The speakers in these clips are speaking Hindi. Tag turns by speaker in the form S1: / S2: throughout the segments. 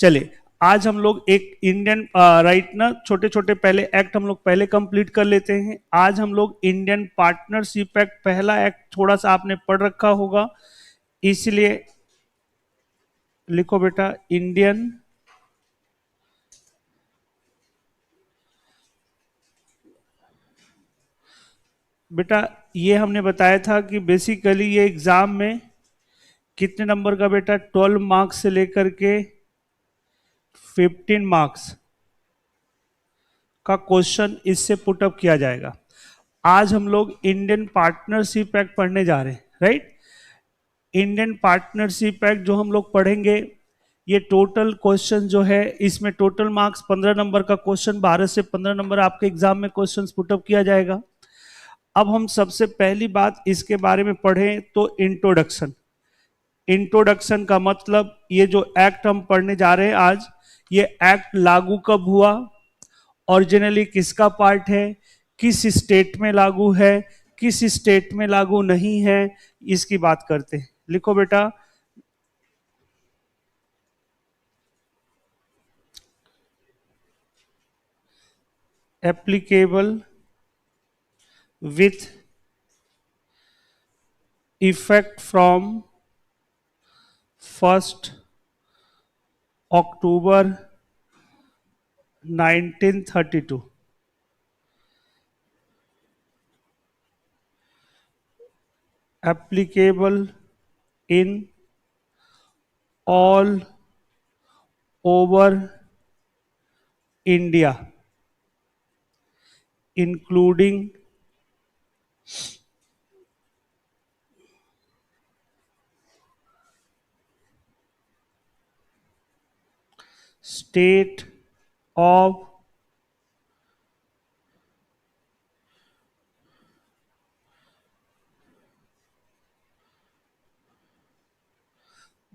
S1: चलिए आज हम लोग एक इंडियन राइट ना, छोटे छोटे पहले एक्ट हम लोग पहले कंप्लीट कर लेते हैं। आज हम लोग इंडियन पार्टनरशिप एक्ट, पहला एक्ट थोड़ा सा आपने पढ़ रखा होगा, इसलिए लिखो बेटा इंडियन बेटा ये हमने बताया था कि बेसिकली ये एग्जाम में कितने नंबर का बेटा, 12 मार्क्स से लेकर के 15 मार्क्स का क्वेश्चन इससे पुटअप किया जाएगा। आज हम लोग इंडियन पार्टनरशिप एक्ट पढ़ने जा रहे हैं, राइट। इंडियन पार्टनरशिप एक्ट जो हम लोग पढ़ेंगे, ये टोटल क्वेश्चन जो है इसमें टोटल मार्क्स 15 नंबर का क्वेश्चन, 12 से 15 नंबर आपके एग्जाम में क्वेश्चन पुटअप किया जाएगा। अब हम सबसे पहली बात इसके बारे में पढ़ें तो इंट्रोडक्शन। इंट्रोडक्शन का मतलब ये जो एक्ट हम पढ़ने जा रहे हैं आज, ये एक्ट लागू कब हुआ, ओरिजिनली किसका पार्ट है, किस स्टेट में लागू है, किस स्टेट में लागू नहीं है, इसकी बात करते हैं। लिखो बेटा applicable with effect from 1 October 1932। applicable in all over India, including state of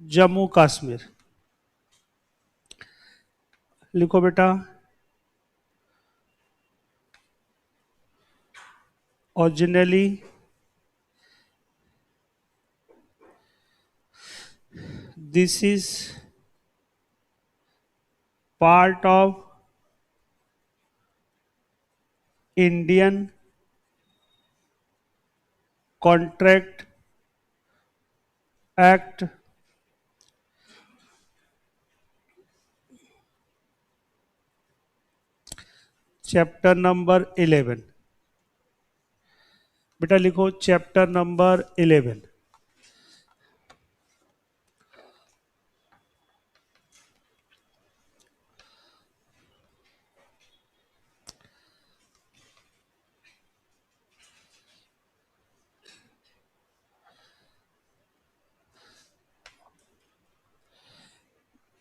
S1: Jammu Kashmir. लिखो बेटा originally this is part of Indian Contract Act chapter number 11। बेटा लिखो चैप्टर नंबर 11।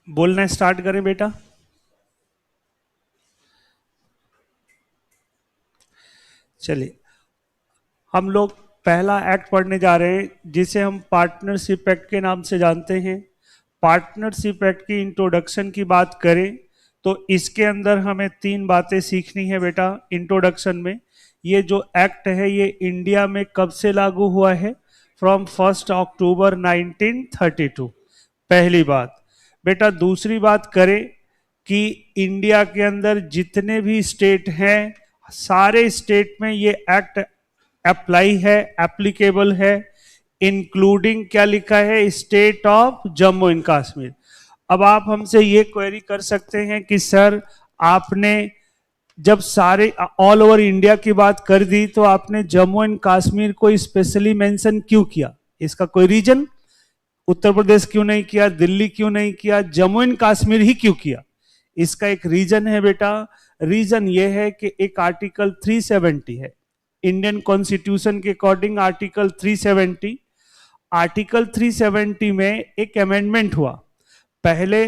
S1: बोलना स्टार्ट करें बेटा। चलिए हम लोग पहला एक्ट पढ़ने जा रहे हैं जिसे हम पार्टनरशिप एक्ट के नाम से जानते हैं। पार्टनरशिप एक्ट की इंट्रोडक्शन की बात करें तो इसके अंदर हमें 3 बातें सीखनी है बेटा इंट्रोडक्शन में। ये जो एक्ट है ये इंडिया में कब से लागू हुआ है, फ्रॉम 1 अक्टूबर 1932, पहली बात। बेटा दूसरी बात करें कि इंडिया के अंदर जितने भी स्टेट हैं सारे स्टेट में ये एक्ट अप्लाई है, एप्लीकेबल है, इंक्लूडिंग क्या लिखा है, state of Jammu and Kashmir. अब आप हमसे ये क्वेरी कर सकते हैं कि सर आपने जब सारे ऑल ओवर इंडिया की बात कर दी तो आपने जम्मू एंड कश्मीर को स्पेशली मेंशन क्यों किया, इसका कोई रीजन? उत्तर प्रदेश क्यों नहीं किया, दिल्ली क्यों नहीं किया, जम्मू एंड कश्मीर ही क्यों किया? इसका एक रीजन है बेटा। रीजन ये है कि एक आर्टिकल 370 है इंडियन कॉन्स्टिट्यूशन के अकॉर्डिंग, आर्टिकल 370। आर्टिकल 370 में एक अमेंडमेंट हुआ पहले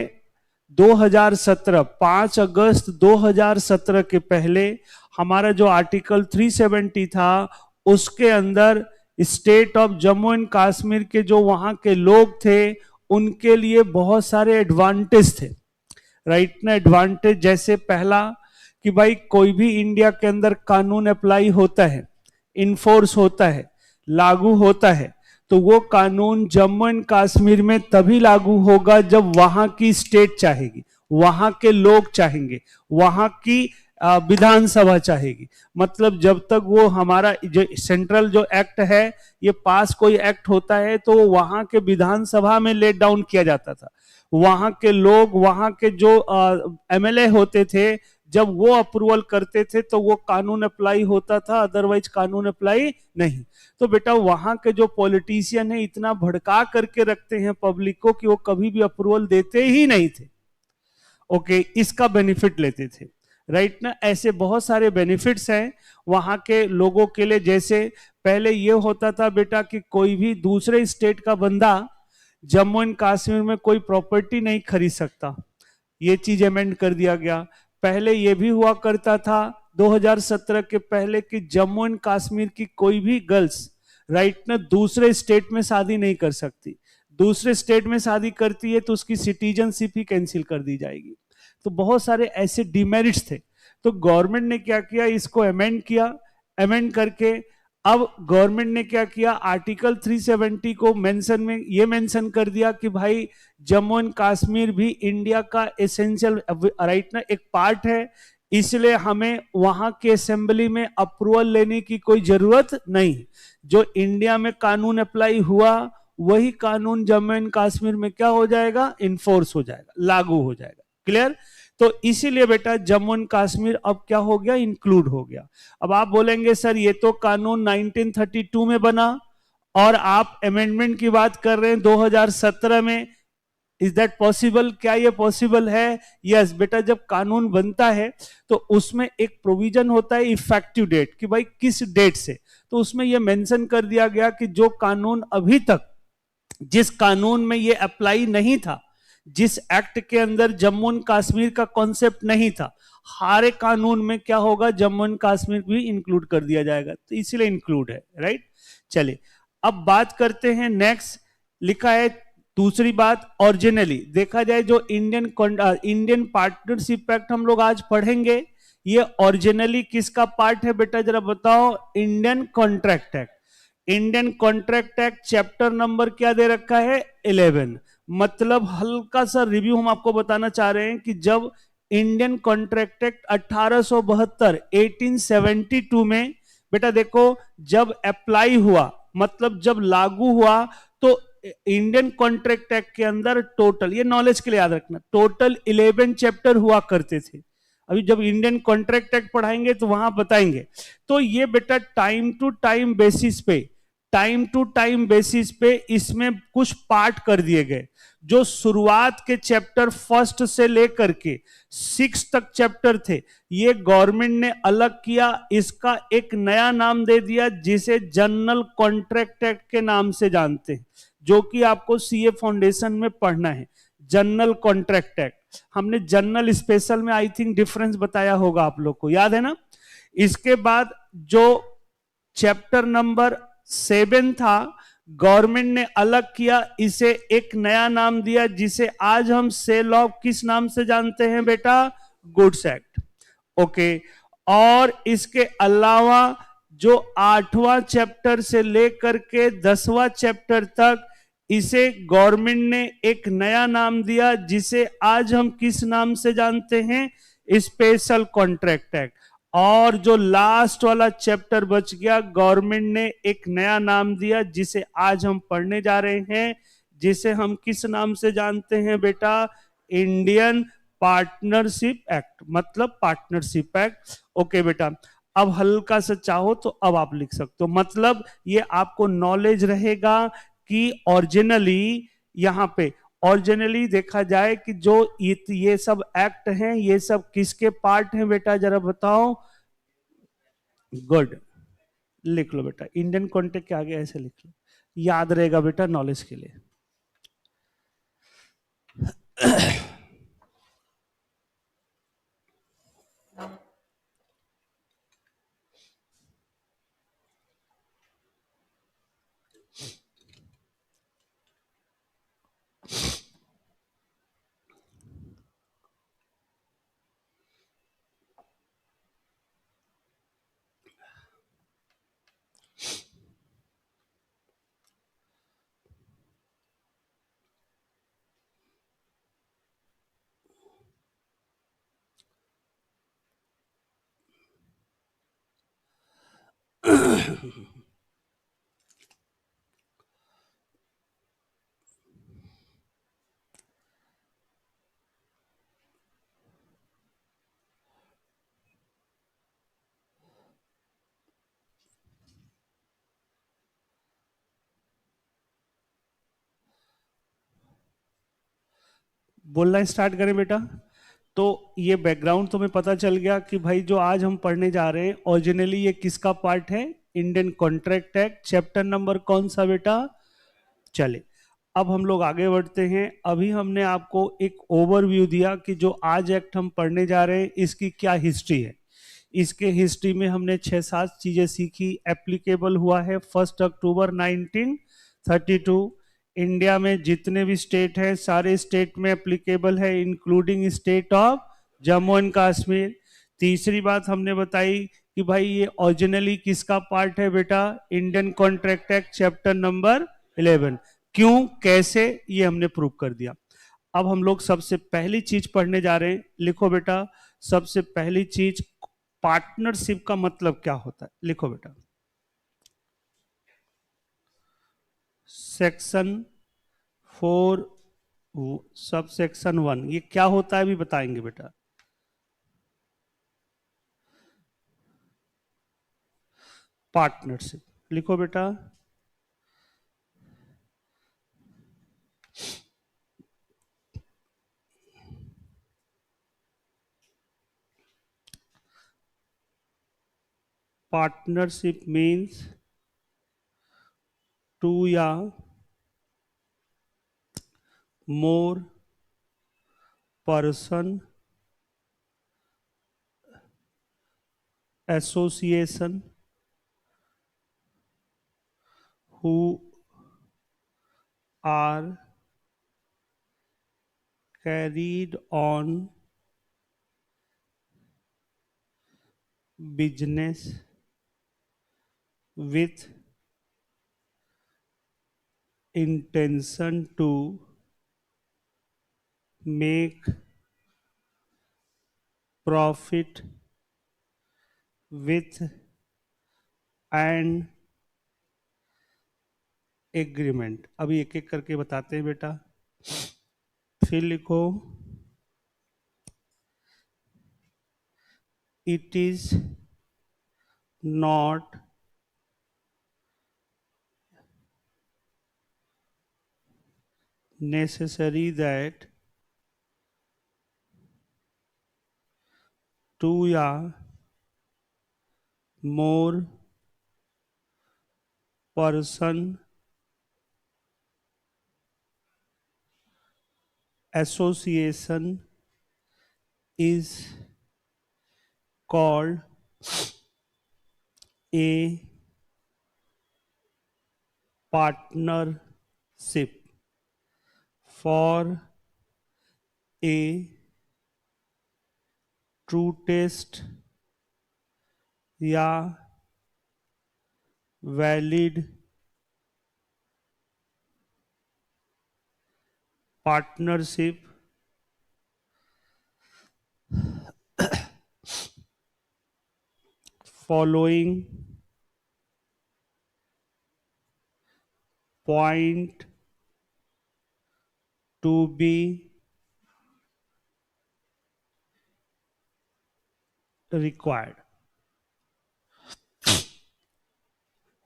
S1: 2017, 5 अगस्त 2017 के पहले हमारा जो आर्टिकल 370 था उसके अंदर state of Jammu and Kashmir के जो वहां के लोग थे उनके लिए बहुत सारे एडवांटेज थे, राइट ना। एडवांटेज जैसे पहला कि भाई कोई भी इंडिया के अंदर कानून अप्लाई होता है, इन्फोर्स होता है, लागू होता है, तो वो कानून जम्मू एंड कश्मीर में तभी लागू होगा जब वहां की स्टेट चाहेगी। वहां के लोग चाहेंगे, वहां की विधानसभा चाहेगी। मतलब जब तक वो हमारा जो सेंट्रल जो एक्ट है, ये पास कोई एक्ट होता है तो वहां के विधानसभा में लेट डाउन किया जाता था। वहां के लोग, वहां के जो एमएलए होते थे, जब वो अप्रूवल करते थे तो वो कानून अप्लाई होता था, अदरवाइज कानून अप्लाई नहीं। तो बेटा वहां के जो पॉलिटिशियन है इतना भड़का करके रखते हैं पब्लिक को कि वो कभी भी अप्रूवल देते ही नहीं थे। ओके, इसका बेनिफिट लेते थे, राइट ना। ऐसे बहुत सारे बेनिफिट्स हैं वहां के लोगों के लिए। जैसे पहले ये होता था बेटा कि कोई भी दूसरे स्टेट का बंदा जम्मू एंड कश्मीर में कोई प्रॉपर्टी नहीं खरीद सकता, ये चीज अमेंड कर दिया गया। पहले ये भी हुआ करता था 2017 के पहले कि जम्मू एंड कश्मीर की कोई भी गर्ल्स, राइट ना, दूसरे स्टेट में शादी नहीं कर सकती। दूसरे स्टेट में शादी करती है तो उसकी सिटीजनशिप ही कैंसिल कर दी जाएगी। तो बहुत सारे ऐसे डिमेरिट्स थे। तो गवर्नमेंट ने क्या किया, इसको अमेंड किया। अमेंड करके अब गवर्नमेंट ने क्या किया, आर्टिकल 370 को मेंशन में ये मेंशन कर दिया कि भाई जम्मू एंड कश्मीर भी इंडिया का एसेंशियल, राइट ना, एक पार्ट है। इसलिए हमें वहां के असेंबली में अप्रूवल लेने की कोई जरूरत नहीं। जो इंडिया में कानून अप्लाई हुआ वही कानून जम्मू एंड कश्मीर में क्या हो जाएगा, इन्फोर्स हो जाएगा, लागू हो जाएगा। क्लियर। तो इसीलिए बेटा जम्मू एंड कश्मीर अब क्या हो गया, इंक्लूड हो गया। अब आप बोलेंगे सर ये तो कानून 1932 में बना और आप अमेंडमेंट की बात कर रहे हैं 2017 में, इज दैट पॉसिबल? क्या ये पॉसिबल है? यस बेटा, जब कानून बनता है तो उसमें एक प्रोविजन होता है इफेक्टिव डेट, कि भाई किस डेट से। तो उसमें यह मेंशन कर दिया गया कि जो कानून अभी तक, जिस कानून में ये अप्लाई नहीं था, जिस एक्ट के अंदर जम्मू एंड कश्मीर का कॉन्सेप्ट नहीं था, हर एक कानून में क्या होगा, जम्मू एंड कश्मीर भी इंक्लूड कर दिया जाएगा। तो इसलिए इंक्लूड है, राइट। चलिए अब बात करते हैं नेक्स्ट। लिखा है दूसरी बात, ओरिजिनली देखा जाए जो इंडियन पार्टनरशिप एक्ट हम लोग आज पढ़ेंगे, ये ओरिजिनली किसका पार्ट है बेटा, जरा बताओ। Indian contract act. Indian contract act chapter number क्या दे रखा है, 11। मतलब हल्का सा रिव्यू हम आपको बताना चाह रहे हैं कि जब इंडियन कॉन्ट्रैक्ट एक्ट 1872 1872 में बेटा देखो जब अप्लाई हुआ, मतलब जब लागू हुआ, तो इंडियन कॉन्ट्रैक्ट एक्ट के अंदर टोटल, ये नॉलेज के लिए याद रखना, टोटल 11 चैप्टर हुआ करते थे। अभी जब इंडियन कॉन्ट्रैक्ट एक्ट पढ़ाएंगे तो वहां बताएंगे। तो ये बेटा टाइम टू टाइम बेसिस पे, टाइम टू टाइम बेसिस पे इसमें कुछ पार्ट कर दिए गए। जो शुरुआत के चैप्टर फर्स्ट से लेकर के 6 तक चैप्टर थे, ये गवर्नमेंट ने अलग किया, इसका एक नया नाम दे दिया जिसे जनरल कॉन्ट्रैक्ट एक्ट के नाम से जानते हैं, जो कि आपको सीए फाउंडेशन में पढ़ना है। जनरल कॉन्ट्रैक्ट एक्ट, हमने जनरल स्पेशल में आई थिंक डिफरेंस बताया होगा, आप लोग को याद है ना। इसके बाद जो चैप्टर नंबर 7 था, गवर्नमेंट ने अलग किया, इसे एक नया नाम दिया जिसे आज हम सेल ऑफ किस नाम से जानते हैं बेटा, गुड्स एक्ट। ओके। और इसके अलावा जो 8वां चैप्टर से लेकर के 10वां चैप्टर तक, इसे गवर्नमेंट ने एक नया नाम दिया जिसे आज हम किस नाम से जानते हैं, स्पेशल कॉन्ट्रैक्ट एक्ट। और जो लास्ट वाला चैप्टर बच गया, गवर्नमेंट ने एक नया नाम दिया जिसे आज हम पढ़ने जा रहे हैं, जिसे हम किस नाम से जानते हैं बेटा, इंडियन पार्टनरशिप एक्ट, मतलब पार्टनरशिप एक्ट। ओके बेटा, अब हल्का सा चाहो तो अब आप लिख सकते हो, मतलब ये आपको नॉलेज रहेगा कि ओरिजिनली, यहां पे ओरिजिनली देखा जाए कि जो ये सब एक्ट हैं, ये सब किसके पार्ट हैं बेटा, जरा बताओ। गुड, लिख लो बेटा, इंडियन कॉन्टेक्ट के आगे ऐसे लिख लो, याद रहेगा बेटा नॉलेज के लिए। बोलना स्टार्ट करें बेटा। तो ये बैकग्राउंड तुम्हें पता चल गया कि भाई जो आज हम पढ़ने जा रहे हैं ओरिजिनली ये किसका पार्ट है? Indian contract act, chapter number कौन सा बेटा? चले, अब हम लोग आगे बढ़ते हैं। अभी हमने आपको एक ओवरव्यू दिया कि जो आज एक्ट हम पढ़ने जा रहे हैं इसकी क्या हिस्ट्री है। इसके हिस्ट्री में हमने 6-7 चीजें सीखी। एप्लीकेबल हुआ है 1 अक्टूबर 1932। इंडिया में जितने भी स्टेट हैं सारे स्टेट में एप्लीकेबल है, including state of Jammu and Kashmir. तीसरी बात हमने बताई कि भाई ये ओरिजिनली किसका पार्ट है बेटा? Indian contract act chapter number 11। क्यों, कैसे, ये हमने प्रूव कर दिया। अब हम लोग सबसे पहली चीज पढ़ने जा रहे हैं। लिखो बेटा, सबसे पहली चीज, पार्टनरशिप का मतलब क्या होता है? लिखो बेटा, सेक्शन 4 सब सेक्शन 1 ये क्या होता है अभी बताएंगे बेटा। पार्टनरशिप लिखो बेटा। पार्टनरशिप मीन्स टू या more person association who are carried on business with intention to make profit with an agreement. अभी एक एक करके बताते हैं बेटा। फिर लिखो, it is not necessary that two या more person association is called a partnership for a true test या valid partnership following point to be required.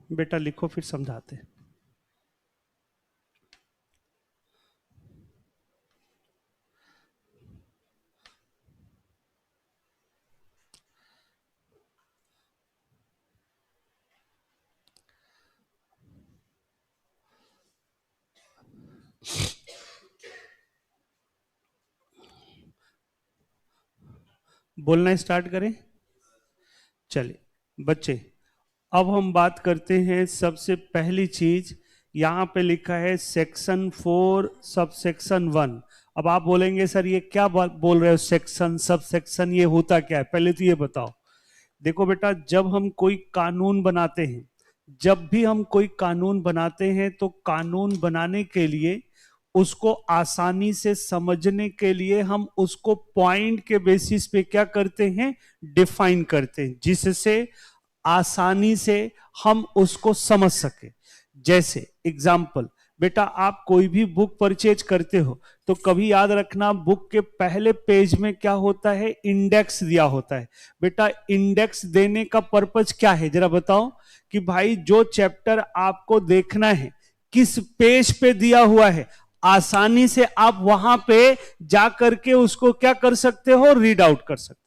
S1: बेटा लिखो फिर समझाते हैं। बोलना स्टार्ट करें। चलिए बच्चे, अब हम बात करते हैं सबसे पहली चीज। यहां पे लिखा है सेक्शन 4 सब सेक्शन 1। अब आप बोलेंगे सर ये क्या बोल रहे हो, सेक्शन सब सेक्शन ये होता क्या है? पहले तो ये बताओ। देखो बेटा, जब हम कोई कानून बनाते हैं, जब भी हम कोई कानून बनाते हैं तो कानून बनाने के लिए, उसको आसानी से समझने के लिए हम उसको पॉइंट के बेसिस पे क्या करते हैं? डिफाइन करते हैं, जिससे आसानी से हम उसको समझ सके। जैसे एग्जाम्पल, बेटा आप कोई भी बुक परचेज करते हो तो कभी याद रखना बुक के पहले पेज में क्या होता है, इंडेक्स दिया होता है। बेटा इंडेक्स देने का पर्पज क्या है, जरा बताओ कि भाई जो चैप्टर आपको देखना है किस पेज पे दिया हुआ है, आसानी से आप वहां पे जा करके उसको क्या कर सकते हो, रीड आउट कर सकते,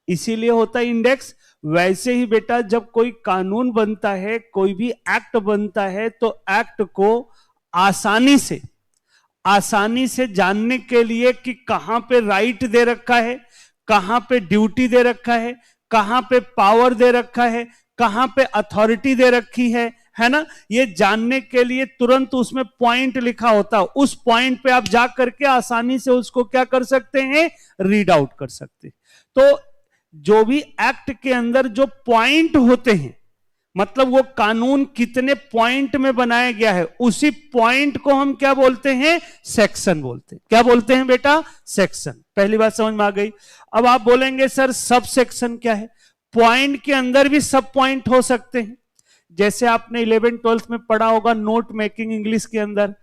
S1: इसीलिए होता है इंडेक्स। वैसे ही बेटा जब कोई कानून बनता है, कोई भी एक्ट बनता है, तो एक्ट को आसानी से जानने के लिए कि कहां पे राइट दे रखा है, कहां पे ड्यूटी दे रखा है, कहां पे पावर दे रखा है, कहां पे अथॉरिटी दे रखी है ना, ये जानने के लिए तुरंत उसमें पॉइंट लिखा होता है, उस पॉइंट पे आप जा करके आसानी से उसको क्या कर सकते हैं, रीड आउट कर सकते हैं। तो जो भी एक्ट के अंदर जो पॉइंट होते हैं, मतलब वो कानून कितने पॉइंट में बनाया गया है, उसी पॉइंट को हम क्या बोलते हैं, सेक्शन बोलते हैं। क्या बोलते हैं बेटा, सेक्शन। पहली बात समझ में आ गई। अब आप बोलेंगे सर सब सेक्शन क्या है, पॉइंट के अंदर भी सब पॉइंट हो सकते हैं। जैसे आपने 11th-12th में पढ़ा होगा नोट मेकिंग इंग्लिश के अंदर।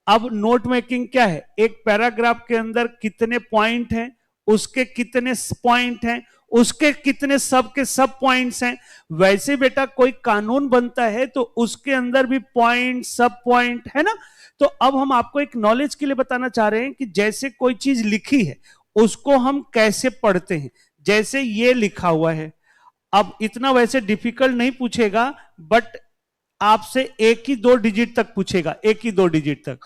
S1: अब नोट मेकिंग क्या है, एक पैराग्राफ के अंदर कितने पॉइंट हैं, उसके कितने पॉइंट हैं, उसके कितने सब के सब पॉइंट्स हैं। वैसे बेटा कोई कानून बनता है तो उसके अंदर भी पॉइंट, सब पॉइंट है ना। तो अब हम आपको एक नॉलेज के लिए बताना चाह रहे हैं कि जैसे कोई चीज लिखी है उसको हम कैसे पढ़ते हैं। जैसे ये लिखा हुआ है, अब इतना वैसे डिफिकल्ट नहीं पूछेगा, बट आपसे एक ही 2 डिजिट तक पूछेगा, एक ही 2 डिजिट तक।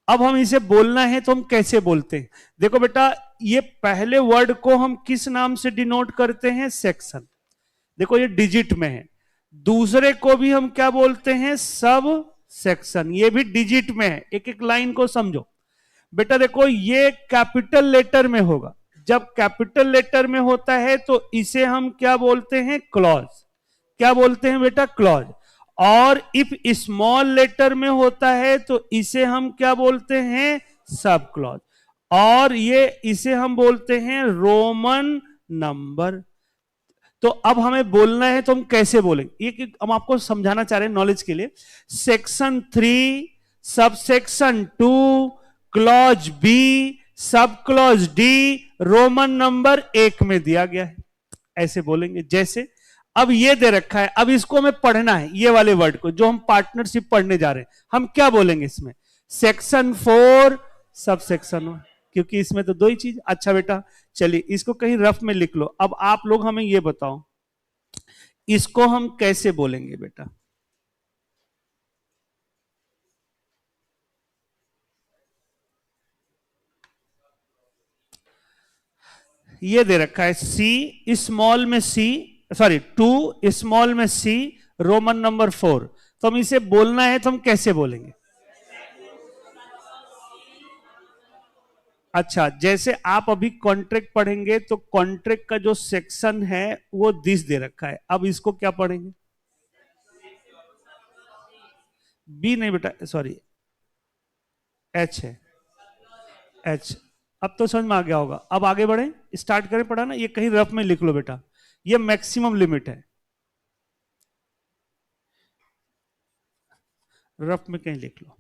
S1: अब हम इसे बोलना है तो हम कैसे बोलते हैं, देखो बेटा ये पहले वर्ड को हम किस नाम से डिनोट करते हैं, सेक्शन। देखो ये डिजिट में है। दूसरे को भी हम क्या बोलते हैं, सब सेक्शन, ये भी डिजिट में है। एक एक लाइन को समझो बेटा। देखो ये कैपिटल लेटर में होगा, जब कैपिटल लेटर में होता है तो इसे हम क्या बोलते हैं, क्लॉज। क्या बोलते हैं बेटा, क्लॉज। और इफ स्मॉल लेटर में होता है तो इसे हम क्या बोलते हैं, सब क्लॉज। और ये इसे हम बोलते हैं रोमन नंबर। तो अब हमें बोलना है तो हम कैसे बोलेंगे, ये हम आपको समझाना चाह रहे हैं नॉलेज के लिए। Section 3, sub section 2, clause B, sub clause D, Roman number 1 में दिया गया है, ऐसे बोलेंगे। जैसे अब ये दे रखा है, अब इसको हमें पढ़ना है, ये वाले वर्ड को जो हम पार्टनरशिप पढ़ने जा रहे हैं, हम क्या बोलेंगे इसमें, सेक्शन 4 सब सेक्शन 1, क्योंकि इसमें तो 2 ही चीज। अच्छा बेटा चलिए इसको कहीं रफ में लिख लो। अब आप लोग हमें ये बताओ इसको हम कैसे बोलेंगे बेटा। ये दे रखा है सी स्मॉल में सी, सॉरी 2 स्मॉल में सी, रोमन नंबर 4। तो हम इसे बोलना है तो हम कैसे बोलेंगे। अच्छा जैसे आप अभी कॉन्ट्रैक्ट पढ़ेंगे तो कॉन्ट्रैक्ट का जो सेक्शन है वो दिस दे रखा है। अब इसको क्या पढ़ेंगे, बी नहीं बेटा, सॉरी एच है, एच। अब तो समझ में आ गया होगा। अब आगे बढ़े, स्टार्ट करें पढ़ाना। ये कहीं रफ में लिख लो बेटा, ये मैक्सिमम लिमिट है, रफ में कहीं लिख लो।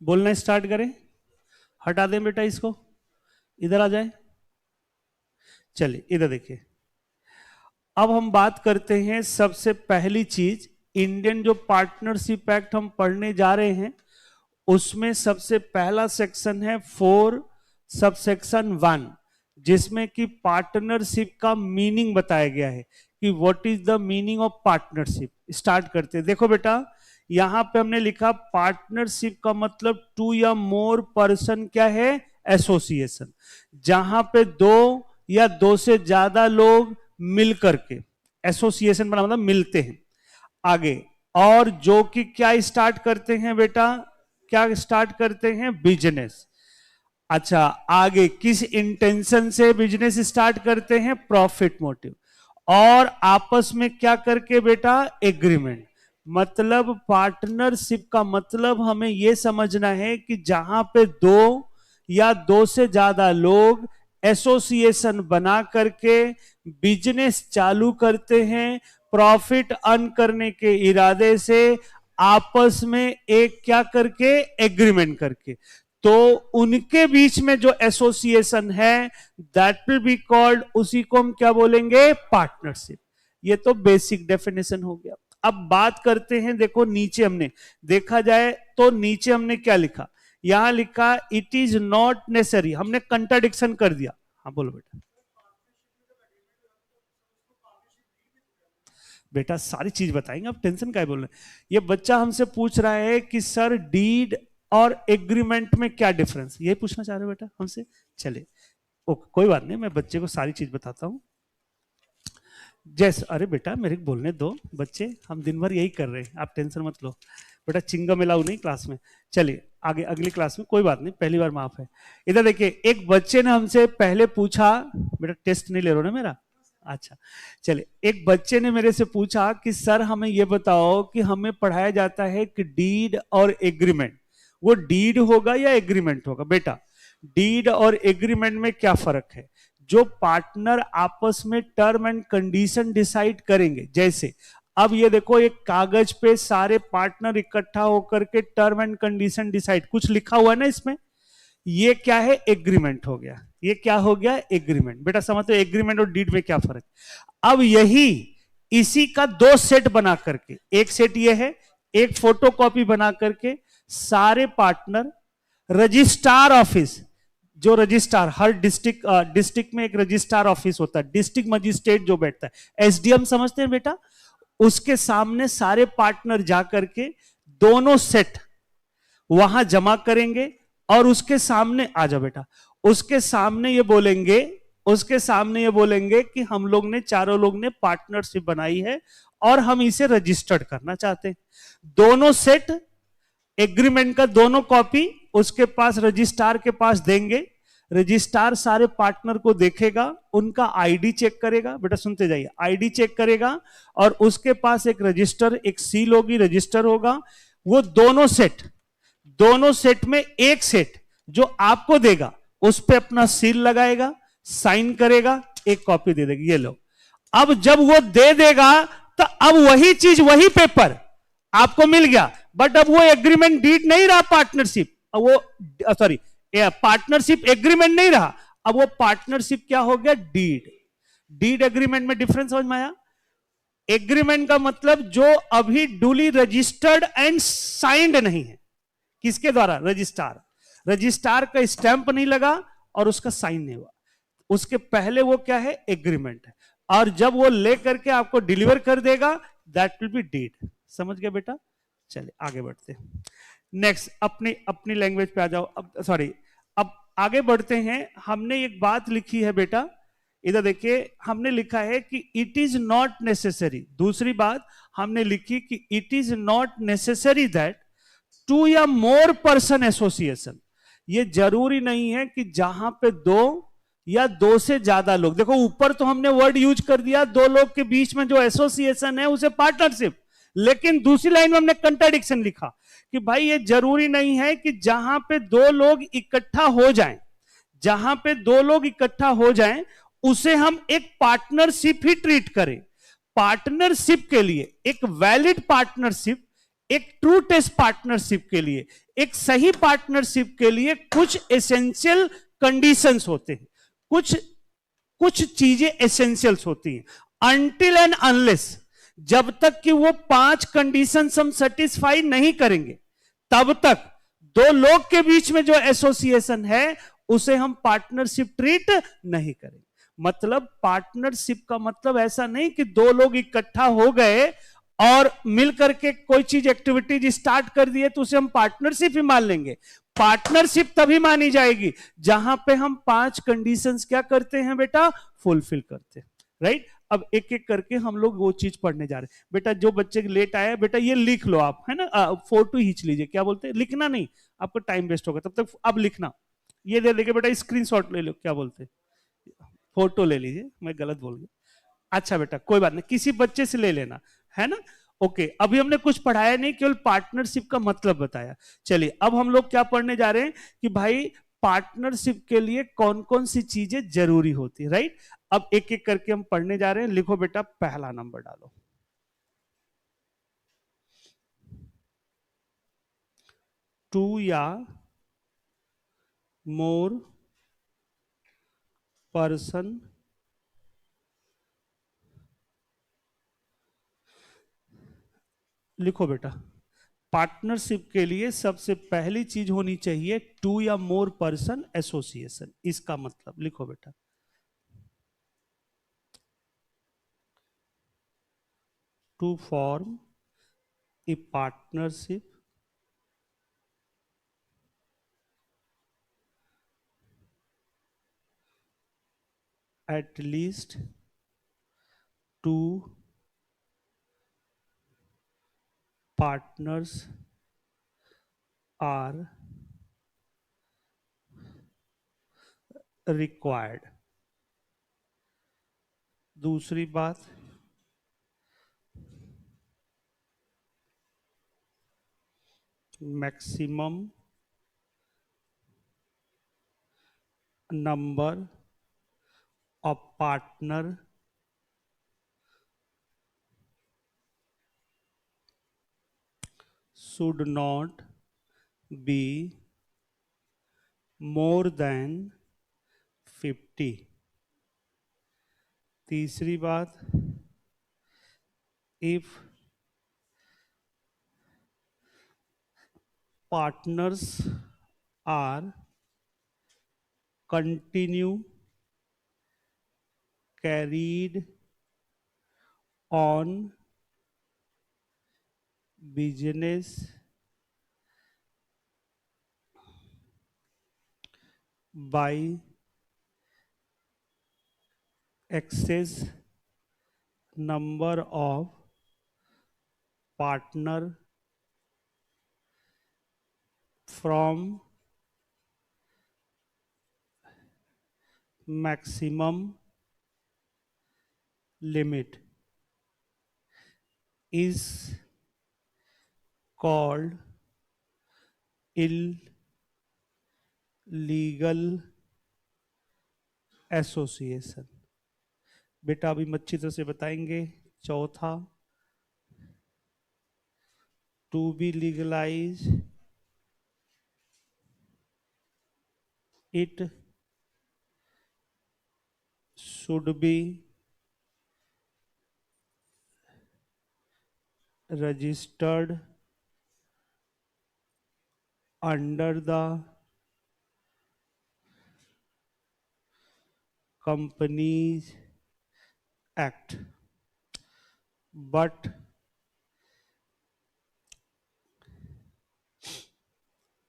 S1: बोलना स्टार्ट करें, हटा दें बेटा इसको, इधर आ जाए। चलिए इधर देखिए, अब हम बात करते हैं सबसे पहली चीज, इंडियन जो पार्टनरशिप एक्ट हम पढ़ने जा रहे हैं उसमें सबसे पहला सेक्शन है 4 सब सेक्शन 1, जिसमें कि पार्टनरशिप का मीनिंग बताया गया है कि what is the meaning of partnership. Start करते हैं। देखो बेटा यहां पे हमने लिखा पार्टनरशिप का मतलब 2 या मोर पर्सन क्या है, एसोसिएशन, जहां पे 2 या 2 से ज्यादा लोग मिलकर के, एसोसिएशन बना मतलब मिलते हैं। आगे और जो कि क्या स्टार्ट करते हैं बेटा, क्या स्टार्ट करते हैं, बिजनेस। अच्छा आगे किस इंटेंशन से बिजनेस स्टार्ट करते हैं, प्रॉफिट मोटिव। और आपस में क्या करके बेटा, एग्रीमेंट। मतलब पार्टनरशिप का मतलब हमें यह समझना है कि जहां पे दो या दो से ज्यादा लोग एसोसिएशन बना करके बिजनेस चालू करते हैं, प्रॉफिट अर्न करने के इरादे से, आपस में एक क्या करके, एग्रीमेंट करके, तो उनके बीच में जो एसोसिएशन है दैट विल बी कॉल्ड, उसी को हम क्या बोलेंगे, पार्टनरशिप। ये तो बेसिक डेफिनेशन हो गया। अब बात करते हैं, देखो नीचे हमने देखा जाए तो नीचे हमने क्या लिखा, यहां लिखा इट इज नॉट नेसेसरी, हमने कंट्राडिक्शन कर दिया। हाँ बोलो बेटा। बेटा सारी चीज बताएंगे, आप टेंशन काहे बोल रहे हैं। ये बच्चा हमसे पूछ रहा है कि सर डीड और एग्रीमेंट में क्या डिफरेंस, ये पूछना चाह रहे हो बेटा हमसे। चले ओके, कोई बात नहीं, मैं बच्चे को सारी चीज बताता हूं। जैसे, अरे बेटा मेरे को बोलने दो, बच्चे हम दिन भर यही कर रहे हैं, आप टेंशन मत लो बेटा, चिंगम मिलाऊ नहीं क्लास में। चलिए आगे अगली क्लास में, कोई बात नहीं, पहली बार माफ है। इधर देखिए, एक बच्चे ने हमसे पहले पूछा, बेटा टेस्ट नहीं ले रहे हो ना मेरा, अच्छा चलिए, एक बच्चे ने मेरे से पूछा कि सर हमें यह बताओ कि हमें पढ़ाया जाता है कि डीड और एग्रीमेंट, वो डीड होगा या एग्रीमेंट होगा। बेटा डीड और एग्रीमेंट में क्या फर्क है, जो पार्टनर आपस में टर्म एंड कंडीशन डिसाइड करेंगे, जैसे अब ये देखो एक कागज पे सारे पार्टनर इकट्ठा होकर के टर्म एंड कंडीशन डिसाइड, कुछ लिखा हुआ है ना इसमें, ये क्या है, एग्रीमेंट हो गया। ये क्या हो गया, एग्रीमेंट। बेटा समझते हो एग्रीमेंट और डीड में क्या फर्क। अब यही इसी का दो सेट बना करके, एक सेट ये है, एक फोटोकॉपी बना करके सारे पार्टनर रजिस्ट्रार ऑफिस, जो रजिस्ट्रार हर डिस्ट्रिक्ट में एक रजिस्ट्रार ऑफिस होता है, डिस्ट्रिक्ट मजिस्ट्रेट जो बैठता है, एसडीएम समझते हैं बेटा, उसके सामने सारे पार्टनर जाकर के दोनों सेट वहां जमा करेंगे और उसके सामने आ जाओ बेटा, उसके सामने ये बोलेंगे, उसके सामने ये बोलेंगे कि हम लोग ने, चारों लोग ने पार्टनरशिप बनाई है और हम इसे रजिस्टर्ड करना चाहते हैं। दोनों सेट एग्रीमेंट का दोनों कॉपी उसके पास रजिस्ट्रार के पास देंगे, रजिस्ट्रार सारे पार्टनर को देखेगा, उनका आईडी चेक करेगा, बेटा सुनते जाइए, आईडी चेक करेगा और उसके पास एक रजिस्टर, एक सील होगी, रजिस्टर होगा, वो दोनों सेट में एक सेट जो आपको देगा उस पे अपना सील लगाएगा, साइन करेगा, एक कॉपी दे देगा, ये लो। अब जब वो दे देगा तो अब वही चीज, वही पेपर आपको मिल गया, बट अब वो एग्रीमेंट डीड नहीं रहा, पार्टनरशिप, वो सॉरी पार्टनरशिप एग्रीमेंट नहीं रहा, अब वो पार्टनरशिप क्या हो गया, डीड। डीड एग्रीमेंट में डिफरेंस समझ में आया। एग्रीमेंट का मतलब जो अभी डुली रजिस्टर्ड एंड साइंड नहीं है, किसके द्वारा, रजिस्ट्रार, रजिस्ट्रार का स्टैंप नहीं लगा और उसका साइन नहीं हुआ, उसके पहले वो क्या है, एग्रीमेंट है, और जब वो लेकर के आपको डिलीवर कर देगा दैट विल बी डीड। समझ गए बेटा। चलिए आगे बढ़ते हैं, नेक्स्ट अपनी अपनी लैंग्वेज पे आ जाओ। अब सॉरी, अब आगे बढ़ते हैं। हमने एक बात लिखी है बेटा, इधर देखिए, हमने लिखा है कि इट इज नॉट नेसेसरी, दूसरी बात हमने लिखी कि it is not necessary that two या मोर पर्सन एसोसिएशन, ये जरूरी नहीं है कि जहां पे दो या दो से ज्यादा लोग, देखो ऊपर तो हमने वर्ड यूज कर दिया, दो लोग के बीच में जो एसोसिएशन है उसे पार्टनरशिप, लेकिन दूसरी लाइन में हमने कंट्राडिक्शन लिखा कि भाई ये जरूरी नहीं है कि जहां पे दो लोग इकट्ठा हो जाएं, जहां पे दो लोग इकट्ठा हो जाएं उसे हम एक पार्टनरशिप ही ट्रीट करें। पार्टनरशिप के लिए, एक वैलिड पार्टनरशिप, एक ट्रू टेस्ट पार्टनरशिप के लिए, एक सही पार्टनरशिप के लिए कुछ एसेंशियल कंडीशंस होते हैं, कुछ चीजें एसेंशियल्स होती हैं। अनटिल एंड अनलेस, जब तक कि वो 5 कंडीशंस हम सेटिस्फाई नहीं करेंगे तब तक दो लोग के बीच में जो एसोसिएशन है उसे हम पार्टनरशिप ट्रीट नहीं करेंगे। मतलब पार्टनरशिप का मतलब ऐसा नहीं कि दो लोग इकट्ठा हो गए और मिलकर के कोई चीज एक्टिविटीज स्टार्ट कर दिए तो उसे हम पार्टनरशिप ही मान लेंगे। पार्टनरशिप तभी मानी जाएगी जहां पे हम 5 कंडीशंस क्या करते हैं बेटा, फुलफिल करते हैं, राइट। अब एक एक करके हम लोग वो चीज पढ़ने जा रहे हैं। बेटा जो बच्चे लेट आए, बेटा ये लिख लो आप, है ना, फोटो खींच लीजिए, क्या बोलते हैं, लिखना नहीं, आपको टाइम वेस्ट होगा, तब तक अब लिखना। ये दे देंगे बेटा, स्क्रीनशॉट ले लो, क्या बोलते हैं, फोटो ले लीजिए, मैं गलत बोल गया। अच्छा बेटा कोई बात नहीं, किसी बच्चे से ले लेना, है ना। ओके, अभी हमने कुछ पढ़ाया नहीं, केवल पार्टनरशिप का मतलब बताया। चलिए अब हम लोग क्या पढ़ने जा रहे हैं कि भाई पार्टनरशिप के लिए कौन कौन सी चीजें जरूरी होती है, राइट। अब एक एक करके हम पढ़ने जा रहे हैं। लिखो बेटा, पहला नंबर डालो। टू या मोर पर्सन लिखो बेटा, पार्टनरशिप के लिए सबसे पहली चीज होनी चाहिए टू या मोर पर्सन एसोसिएशन। इसका मतलब लिखो बेटा, to form a partnership at least two partners are required। दूसरी बात, maximum number of partner should not be more than 50। तीसरी बात, if partners are continue carried on business by excess number of partner from maximum limit is called illegal association। बेटा अभी हम अच्छी तरह से बताएंगे। चौथा, to be legalize it should be registered under the companies act but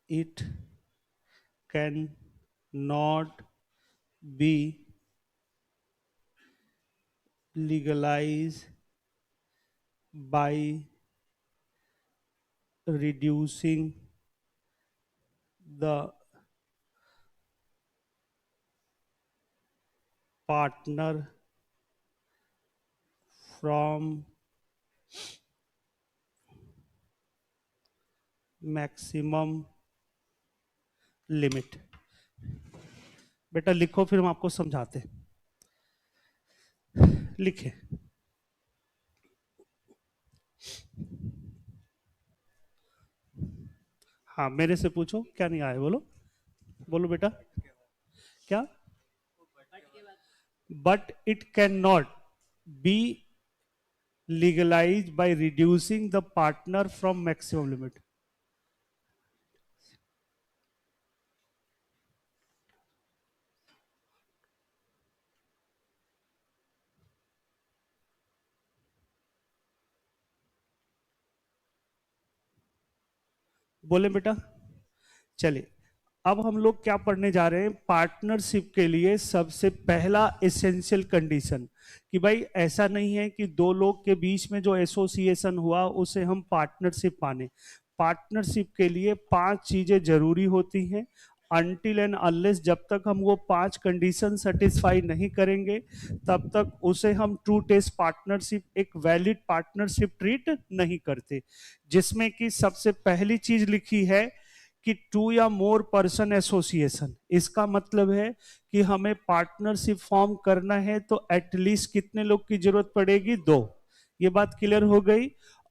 S1: it can not be legalized by reducing the partner from maximum limit. बेटा लिखो, फिर हम आपको समझाते हैं। लिखे, हाँ मेरे से पूछो, क्या नहीं आया बोलो, बोलो बेटा। क्या? But it can not be legalize by reducing the partner from maximum limit. बोले बेटा। चलिए अब हम लोग क्या पढ़ने जा रहे हैं, पार्टनरशिप के लिए सबसे पहला एसेंशियल कंडीशन कि भाई ऐसा नहीं है कि दो लोग के बीच में जो एसोसिएशन हुआ उसे हम पार्टनरशिप माने। पार्टनरशिप के लिए 5 चीजें जरूरी होती हैं। अनटिल एंड अनलेस जब तक हम वो 5 कंडीशन सेटिस्फाई नहीं करेंगे तब तक उसे हम ट्रू टेस्ट पार्टनरशिप एक वैलिड पार्टनरशिप ट्रीट नहीं करते, जिसमें कि सबसे पहली चीज लिखी है कि 2 या मोर पर्सन एसोसिएशन। इसका मतलब है कि हमें पार्टनरशिप फॉर्म करना है तो एटलीस्ट कितने लोग की जरूरत पड़ेगी? 2। ये बात क्लियर हो गई।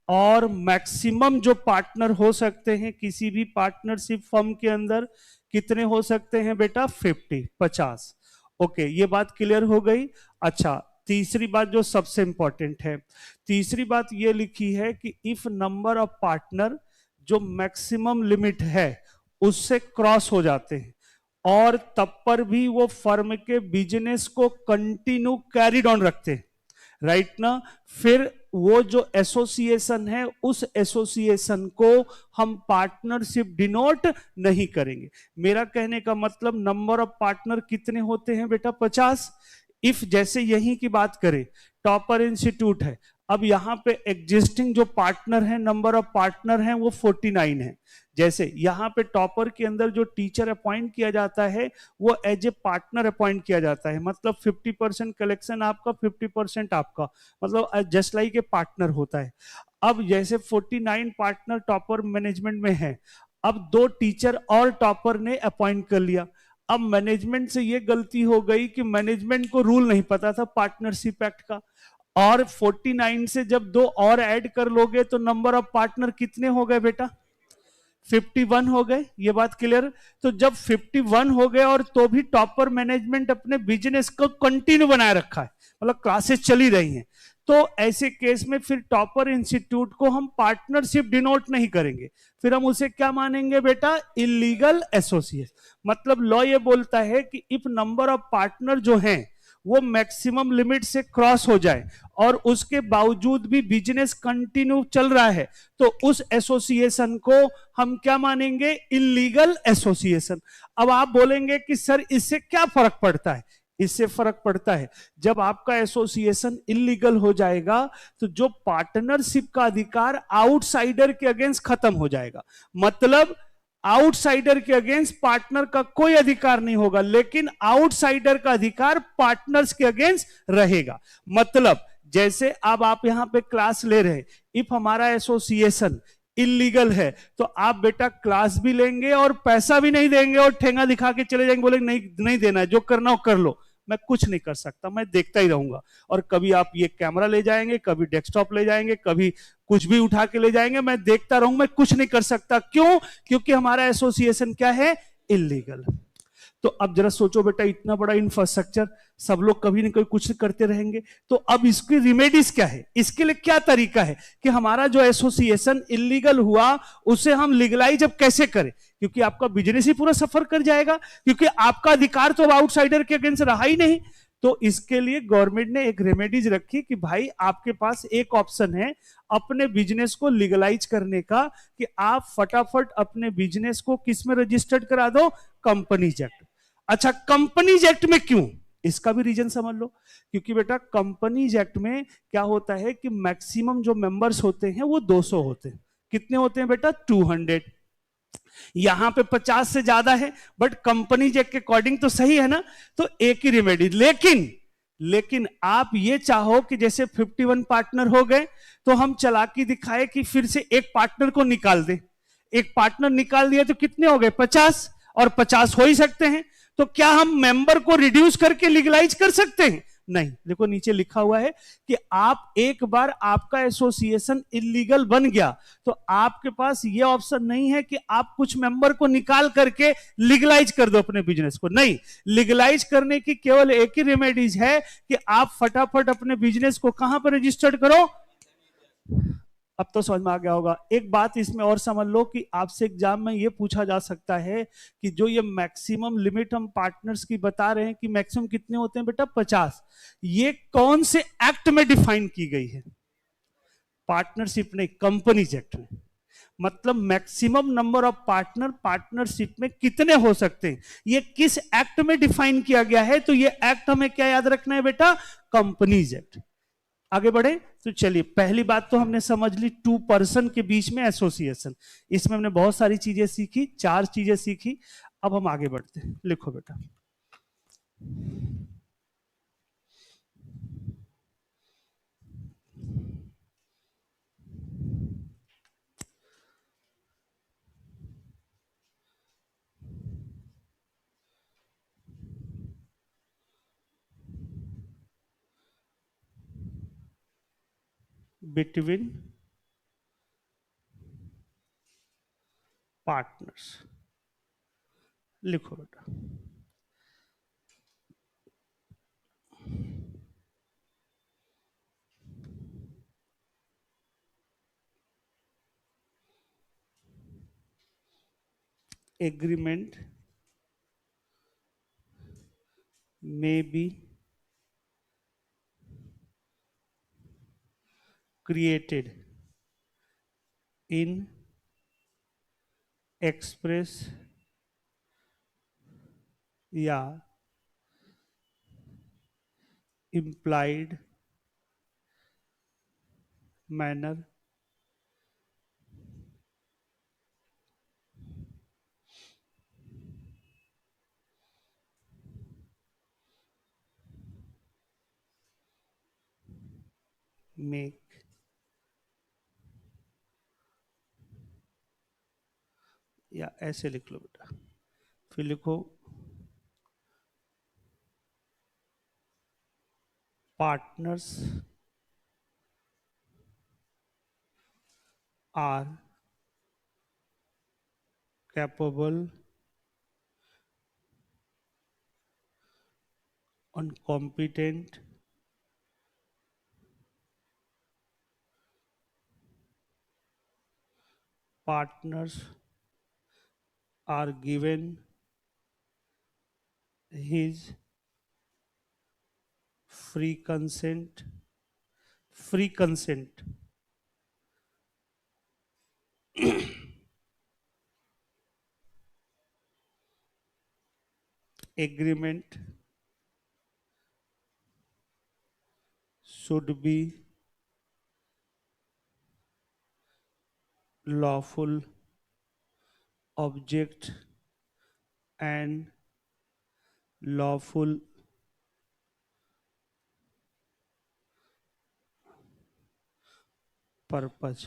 S1: और मैक्सिमम जो पार्टनर हो सकते हैं किसी भी पार्टनरशिप फर्म के अंदर कितने हो सकते हैं बेटा? 50। ओके, ये बात क्लियर हो गई। अच्छा, तीसरी बात जो सबसे इंपॉर्टेंट है, तीसरी बात ये लिखी है कि इफ नंबर ऑफ पार्टनर जो मैक्सिमम लिमिट है उससे क्रॉस हो जाते हैं और तब पर भी वो फर्म के बिजनेस को कंटिन्यू कैरिड ऑन रखते हैं, राइट ना, फिर वो जो एसोसिएशन है उस एसोसिएशन को हम पार्टनरशिप डिनोट नहीं करेंगे। मेरा कहने का मतलब नंबर ऑफ पार्टनर कितने होते हैं बेटा? 50। इफ जैसे यहीं की बात करें, टॉपर इंस्टीट्यूट है, अब यहां पे एग्जिस्टिंग जो पार्टनर है, नंबर ऑफ पार्टनर हैं वो 49 है। जैसे यहां पे टॉपर के अंदर जो टीचर अपॉइंट किया जाता है वो एज ए पार्टनर अपॉइंट किया जाता है, मतलब 50% कलेक्शन आपका, 50% आपका, मतलब जस्ट लाइक ए पार्टनर होता है। अब जैसे 49 पार्टनर टॉपर मैनेजमेंट में है, अब 2 टीचर और टॉपर ने अपॉइंट कर लिया। अब मैनेजमेंट से ये गलती हो गई कि मैनेजमेंट को रूल नहीं पता था पार्टनरशिप एक्ट का, और 49 से जब 2 और ऐड कर लोगे तो नंबर ऑफ पार्टनर कितने हो गए बेटा? 51 हो गए। ये बात क्लियर? तो जब 51 हो गए और तो भी टॉपर मैनेजमेंट अपने बिजनेस को कंटिन्यू बनाए रखा है, मतलब क्लासेस चली रही हैं, तो ऐसे केस में फिर टॉपर इंस्टीट्यूट को हम पार्टनरशिप डिनोट नहीं करेंगे, फिर हम उसे क्या मानेंगे बेटा? Illegal association. मतलब लॉ ये बोलता है कि इफ नंबर ऑफ पार्टनर जो हैं वो मैक्सिमम लिमिट से क्रॉस हो जाए और उसके बावजूद भी बिजनेस कंटिन्यू चल रहा है तो उस एसोसिएशन को हम क्या मानेंगे? Illegal association. अब आप बोलेंगे कि सर इससे क्या फर्क पड़ता है? इससे फर्क पड़ता है, जब आपका एसोसिएशन इलीगल हो जाएगा तो जो पार्टनरशिप का अधिकार आउटसाइडर के अगेंस्ट खत्म हो जाएगा। मतलब आउटसाइडर के अगेंस्ट पार्टनर का कोई अधिकार नहीं होगा, लेकिन आउटसाइडर का अधिकार पार्टनर्स के अगेंस्ट रहेगा। मतलब जैसे अब आप यहां पे क्लास ले रहे हैं, इफ हमारा एसोसिएशन इलीगल है तो आप बेटा क्लास भी लेंगे और पैसा भी नहीं देंगे और ठेंगा दिखा के चले जाएंगे, बोलेंगे नहीं नहीं देना है, जो करना हो कर लो, मैं कुछ नहीं कर सकता, मैं देखता ही रहूंगा। और कभी आप ये कैमरा ले जाएंगे, कभी डेस्कटॉप ले जाएंगे, कभी कुछ भी उठा के ले जाएंगे, मैं देखता रहूंगा, मैं कुछ नहीं कर सकता। क्यों? क्योंकि हमारा एसोसिएशन क्या है? इलीगल। तो अब जरा सोचो बेटा, इतना बड़ा इंफ्रास्ट्रक्चर, सब लोग कभी ना कभी कुछ करते रहेंगे, तो अब इसकी रिमेडीज क्या है? इसके लिए क्या तरीका है कि हमारा जो एसोसिएशन इलीगल हुआ उसे हम लीगलाइज अब कैसे करें? क्योंकि आपका बिजनेस ही पूरा सफर कर जाएगा, क्योंकि आपका अधिकार तो अब आउटसाइडर के अगेंस्ट रहा ही नहीं। तो इसके लिए गवर्नमेंट ने एक रेमेडीज रखी कि भाई आपके पास एक ऑप्शन है अपने बिजनेस को लीगलाइज करने का, कि आप फटाफट अपने बिजनेस को किस में रजिस्टर्ड करा दो? Companies act. अच्छा, कंपनीज एक्ट में क्यों? इसका भी रीजन समझ लो। क्योंकि बेटा कंपनीज एक्ट में क्या होता है कि मैक्सिमम जो मेंबर्स होते हैं वो 200 होते हैं। कितने होते हैं बेटा? 200। यहां पे 50 से ज्यादा है, बट कंपनीज एक्ट के अकॉर्डिंग तो सही है ना, तो एक ही रेमेडी। लेकिन आप ये चाहो कि जैसे 51 पार्टनर हो गए तो हम चालाकी दिखाए कि फिर से एक पार्टनर को निकाल दे। एक पार्टनर निकाल दिया तो कितने हो गए? 50, और 50 हो ही सकते हैं, तो क्या हम मेंबर को रिड्यूस करके लीगलाइज कर सकते हैं? नहीं। देखो नीचे लिखा हुआ है कि आप एक बार आपका एसोसिएशन इलीगल बन गया तो आपके पास ये ऑप्शन नहीं है कि आप कुछ मेंबर को निकाल करके लीगलाइज कर दो अपने बिजनेस को। नहीं, लीगलाइज करने की केवल एक ही रेमेडीज है कि आप फटाफट अपने बिजनेस को कहां पर रजिस्टर्ड करो। अब तो समझ में आ गया होगा। एक बात इसमें और समझ लो कि आपसे एग्जाम में ये पूछा जा सकता है कि जो ये मैक्सिमम लिमिट हम पार्टनर्स की बता रहे हैं कि मैक्सिमम कितने होते हैं बेटा? 50। ये कौन से एक्ट में डिफाइन की गई है? पार्टनरशिप नहीं, कंपनीज एक्ट में। मतलब maximum number of partner partnership में कितने हो सकते हैं, ये किस एक्ट में डिफाइन किया गया है? तो ये एक्ट हमें क्या याद रखना है बेटा? Companies act. आगे बढ़े तो चलिए, पहली बात तो हमने समझ ली, 2 पर्सन के बीच में एसोसिएशन। इसमें हमने बहुत सारी चीजें सीखी, 4 चीजें सीखी। अब हम आगे बढ़ते हैं, लिखो बेटा। बिटवीन पार्टनर्स, लिखो बेटा। Agreement may be created in express या implied manner make या ऐसे लिख लो बेटा। फिर लिखो partners are capable and competent partners are given his free consent agreement should be lawful object and lawful purpose।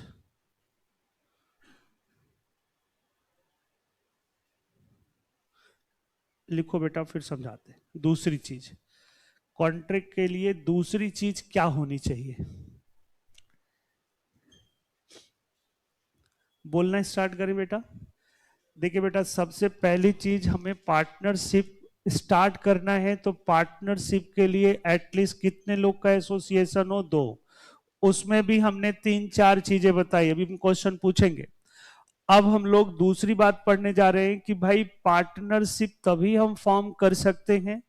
S1: लिखो बेटा, फिर समझाते हैं। दूसरी चीज, कॉन्ट्रैक्ट के लिए दूसरी चीज क्या होनी चाहिए, बोलना स्टार्ट करें बेटा। देखिए बेटा, सबसे पहली चीज, हमें पार्टनरशिप स्टार्ट करना है तो पार्टनरशिप के लिए एटलीस्ट कितने लोग का एसोसिएशन हो, 2। उसमें भी हमने 3-4 चीजें बताई, अभी हम क्वेश्चन पूछेंगे। अब हम लोग दूसरी बात पढ़ने जा रहे हैं कि भाई पार्टनरशिप तभी हम फॉर्म कर सकते हैं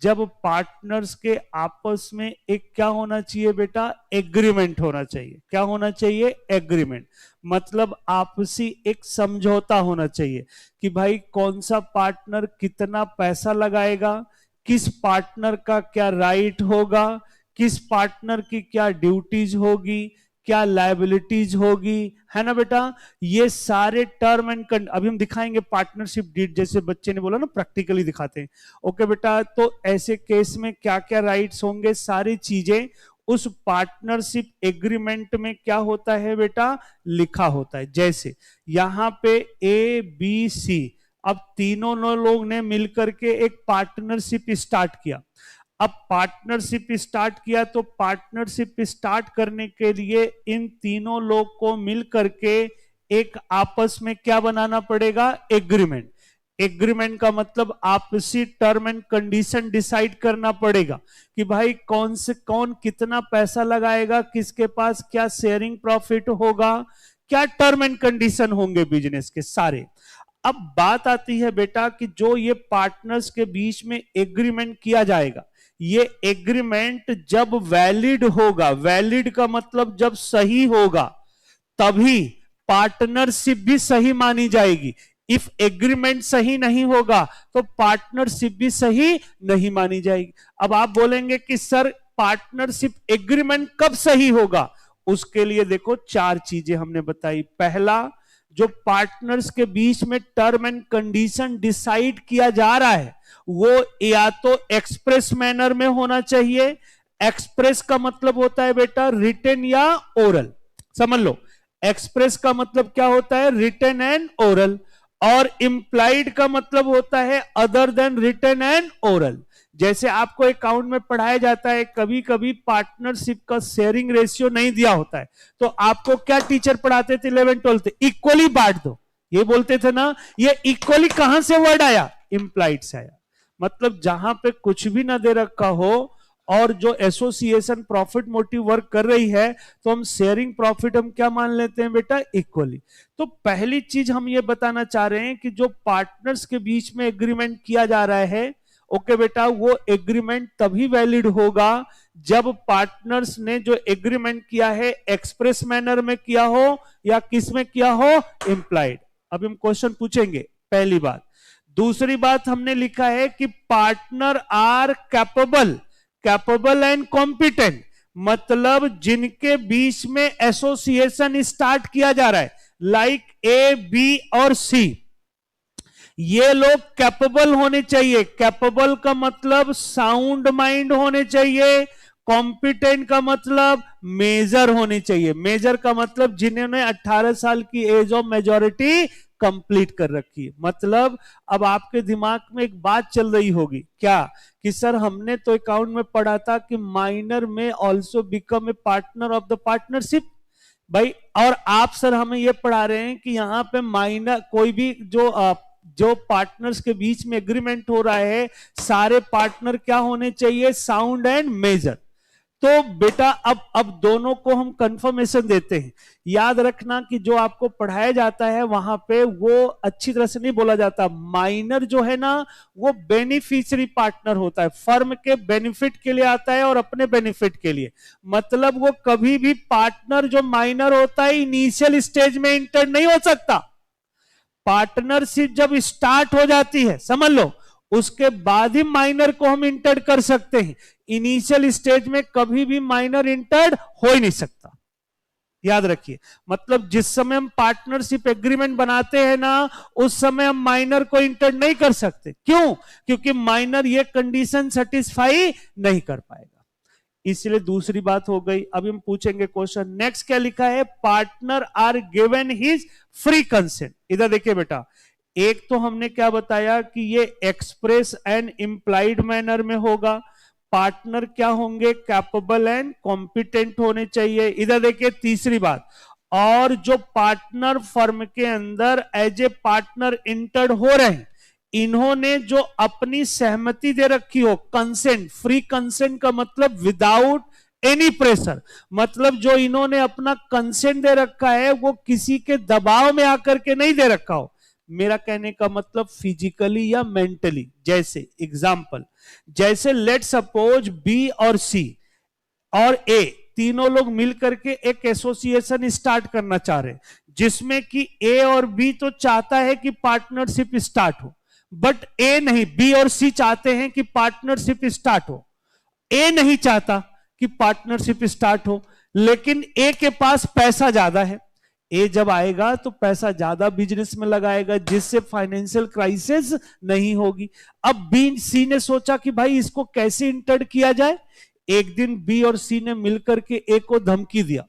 S1: जब पार्टनर्स के आपस में एक क्या होना चाहिए बेटा, एग्रीमेंट होना चाहिए। क्या होना चाहिए, एग्रीमेंट। मतलब आपसी एक समझौता होना चाहिए कि भाई कौन सा पार्टनर कितना पैसा लगाएगा, किस पार्टनर का क्या राइट होगा, किस पार्टनर की क्या ड्यूटीज होगी, क्या लायबिलिटीज होगी, है ना बेटा। ये सारे टर्म एंड अभी हम दिखाएंगे पार्टनरशिप डीड, जैसे बच्चे ने बोला ना, प्रैक्टिकली दिखाते हैं। ओके बेटा, तो ऐसे केस में क्या क्या राइट्स होंगे, सारी चीजें उस पार्टनरशिप एग्रीमेंट में क्या होता है बेटा, लिखा होता है। जैसे यहां पे ABC, अब तीनों लोग ने मिलकर के एक पार्टनरशिप स्टार्ट किया। अब पार्टनरशिप स्टार्ट किया तो पार्टनरशिप स्टार्ट करने के लिए इन तीनों लोग को मिल करके एक आपस में क्या बनाना पड़ेगा, एग्रीमेंट। एग्रीमेंट का मतलब आपसी टर्म एंड कंडीशन डिसाइड करना पड़ेगा कि भाई कौन से कौन कितना पैसा लगाएगा, किसके पास क्या शेयरिंग प्रॉफिट होगा, क्या टर्म एंड कंडीशन होंगे बिजनेस के सारे। अब बात आती है बेटा कि जो ये पार्टनर्स के बीच में एग्रीमेंट किया जाएगा, ये एग्रीमेंट जब वैलिड होगा, वैलिड का मतलब जब सही होगा, तभी पार्टनरशिप भी सही मानी जाएगी। इफ एग्रीमेंट सही नहीं होगा तो पार्टनरशिप भी सही नहीं मानी जाएगी। अब आप बोलेंगे कि सर पार्टनरशिप एग्रीमेंट कब सही होगा, उसके लिए देखो 4 चीजें हमने बताई। पहला, जो पार्टनर्स के बीच में टर्म एंड कंडीशन डिसाइड किया जा रहा है वो या तो एक्सप्रेस मैनर में होना चाहिए। एक्सप्रेस का मतलब होता है बेटा रिटन या ओरल, समझ लो। एक्सप्रेस का मतलब क्या होता है? Written and oral. और इंप्लाइड का मतलब होता है other than written and oral. जैसे आपको अकाउंट में पढ़ाया जाता है, कभी कभी पार्टनरशिप का शेयरिंग रेशियो नहीं दिया होता है, तो आपको क्या टीचर पढ़ाते थे 11 12? इक्वली बांट दो, ये बोलते थे ना। ये इक्वली कहां से वर्ड आया? इंप्लाइड से आया। मतलब जहां पे कुछ भी ना दे रखा हो और जो एसोसिएशन प्रॉफिट मोटिव वर्क कर रही है, तो हम शेयरिंग प्रॉफिट हम क्या मान लेते हैं बेटा? इक्वली। तो पहली चीज हम ये बताना चाह रहे हैं कि जो पार्टनर्स के बीच में एग्रीमेंट किया जा रहा है, ओके बेटा, वो एग्रीमेंट तभी वैलिड होगा जब पार्टनर्स ने जो एग्रीमेंट किया है एक्सप्रेस मैनर में किया हो या किस में किया हो? इंप्लाइड। अब हम क्वेश्चन पूछेंगे, पहली बात। दूसरी बात हमने लिखा है कि partner are capable and competent, मतलब जिनके बीच में एसोसिएशन स्टार्ट किया जा रहा है, लाइक ए बी और सी, ये लोग कैपेबल होने चाहिए। कैपेबल का मतलब साउंड माइंड होने चाहिए। कॉम्पिटेंट का मतलब मेजर होने चाहिए। मेजर का मतलब जिन्होंने 18 साल की एज ऑफ मेजॉरिटी कंप्लीट कर रखी है। मतलब अब आपके दिमाग में एक बात चल रही होगी क्या कि सर हमने तो अकाउंट में पढ़ा था कि माइनर में also become a partner of the partnership भाई, और आप सर हमें यह पढ़ा रहे हैं कि यहां पे माइनर कोई भी जो पार्टनर्स के बीच में एग्रीमेंट हो रहा है, सारे पार्टनर क्या होने चाहिए? Sound and major. तो बेटा अब दोनों को हम कंफर्मेशन देते हैं। याद रखना कि जो आपको पढ़ाया जाता है वहां पे वो अच्छी तरह से नहीं बोला जाता। माइनर जो है ना वो बेनिफिशियरी पार्टनर होता है, फर्म के बेनिफिट के लिए आता है और अपने बेनिफिट के लिए। मतलब वो कभी भी पार्टनर जो माइनर होता है इनिशियल स्टेज में इंटर नहीं हो सकता। पार्टनरशिप जब स्टार्ट हो जाती है, समझ लो, उसके बाद ही माइनर को हम इंटर कर सकते हैं। इनिशियल स्टेज में कभी भी माइनर इंटर हो ही नहीं सकता, याद रखिए। मतलब जिस समय हम पार्टनरशिप एग्रीमेंट बनाते हैं ना, उस समय हम माइनर को इंटर नहीं कर सकते। क्यों? क्योंकि माइनर ये कंडीशन सेटिस्फाई नहीं कर पाएगा। इसलिए दूसरी बात हो गई। अभी हम पूछेंगे क्वेश्चन, नेक्स्ट क्या लिखा है? Partner are given his free consent. इधर देखिए बेटा, एक तो हमने क्या बताया कि ये एक्सप्रेस एंड इंप्लाइड मैनर में होगा। पार्टनर क्या होंगे? कैपेबल एंड कॉम्पिटेंट होने चाहिए। इधर देखिए तीसरी बात, और जो पार्टनर फर्म के अंदर एज ए पार्टनर इंटर्ड हो रहे हैं, इन्होंने जो अपनी सहमति दे रखी हो, कंसेंट। फ्री कंसेंट का मतलब विदाउट एनी प्रेशर, मतलब जो इन्होंने अपना कंसेंट दे रखा है वो किसी के दबाव में आकर के नहीं दे रखा हो। मेरा कहने का मतलब फिजिकली या मेंटली। जैसे एग्जांपल, जैसे लेट सपोज बी और सी और ए तीनों लोग मिलकर के एक एसोसिएशन स्टार्ट करना चाह रहे हैं, जिसमें कि ए और बी तो चाहता है कि पार्टनरशिप स्टार्ट हो, बट ए नहीं, बी और सी चाहते हैं कि पार्टनरशिप स्टार्ट हो। ए नहीं चाहता कि पार्टनरशिप स्टार्ट हो, लेकिन ए के पास पैसा ज्यादा है। ए जब आएगा तो पैसा ज्यादा बिजनेस में लगाएगा, जिससे फाइनेंशियल क्राइसिस नहीं होगी। अब बी सी ने सोचा कि भाई इसको कैसे इंटर किया जाए। एक दिन बी और सी ने मिलकर के ए को धमकी दिया।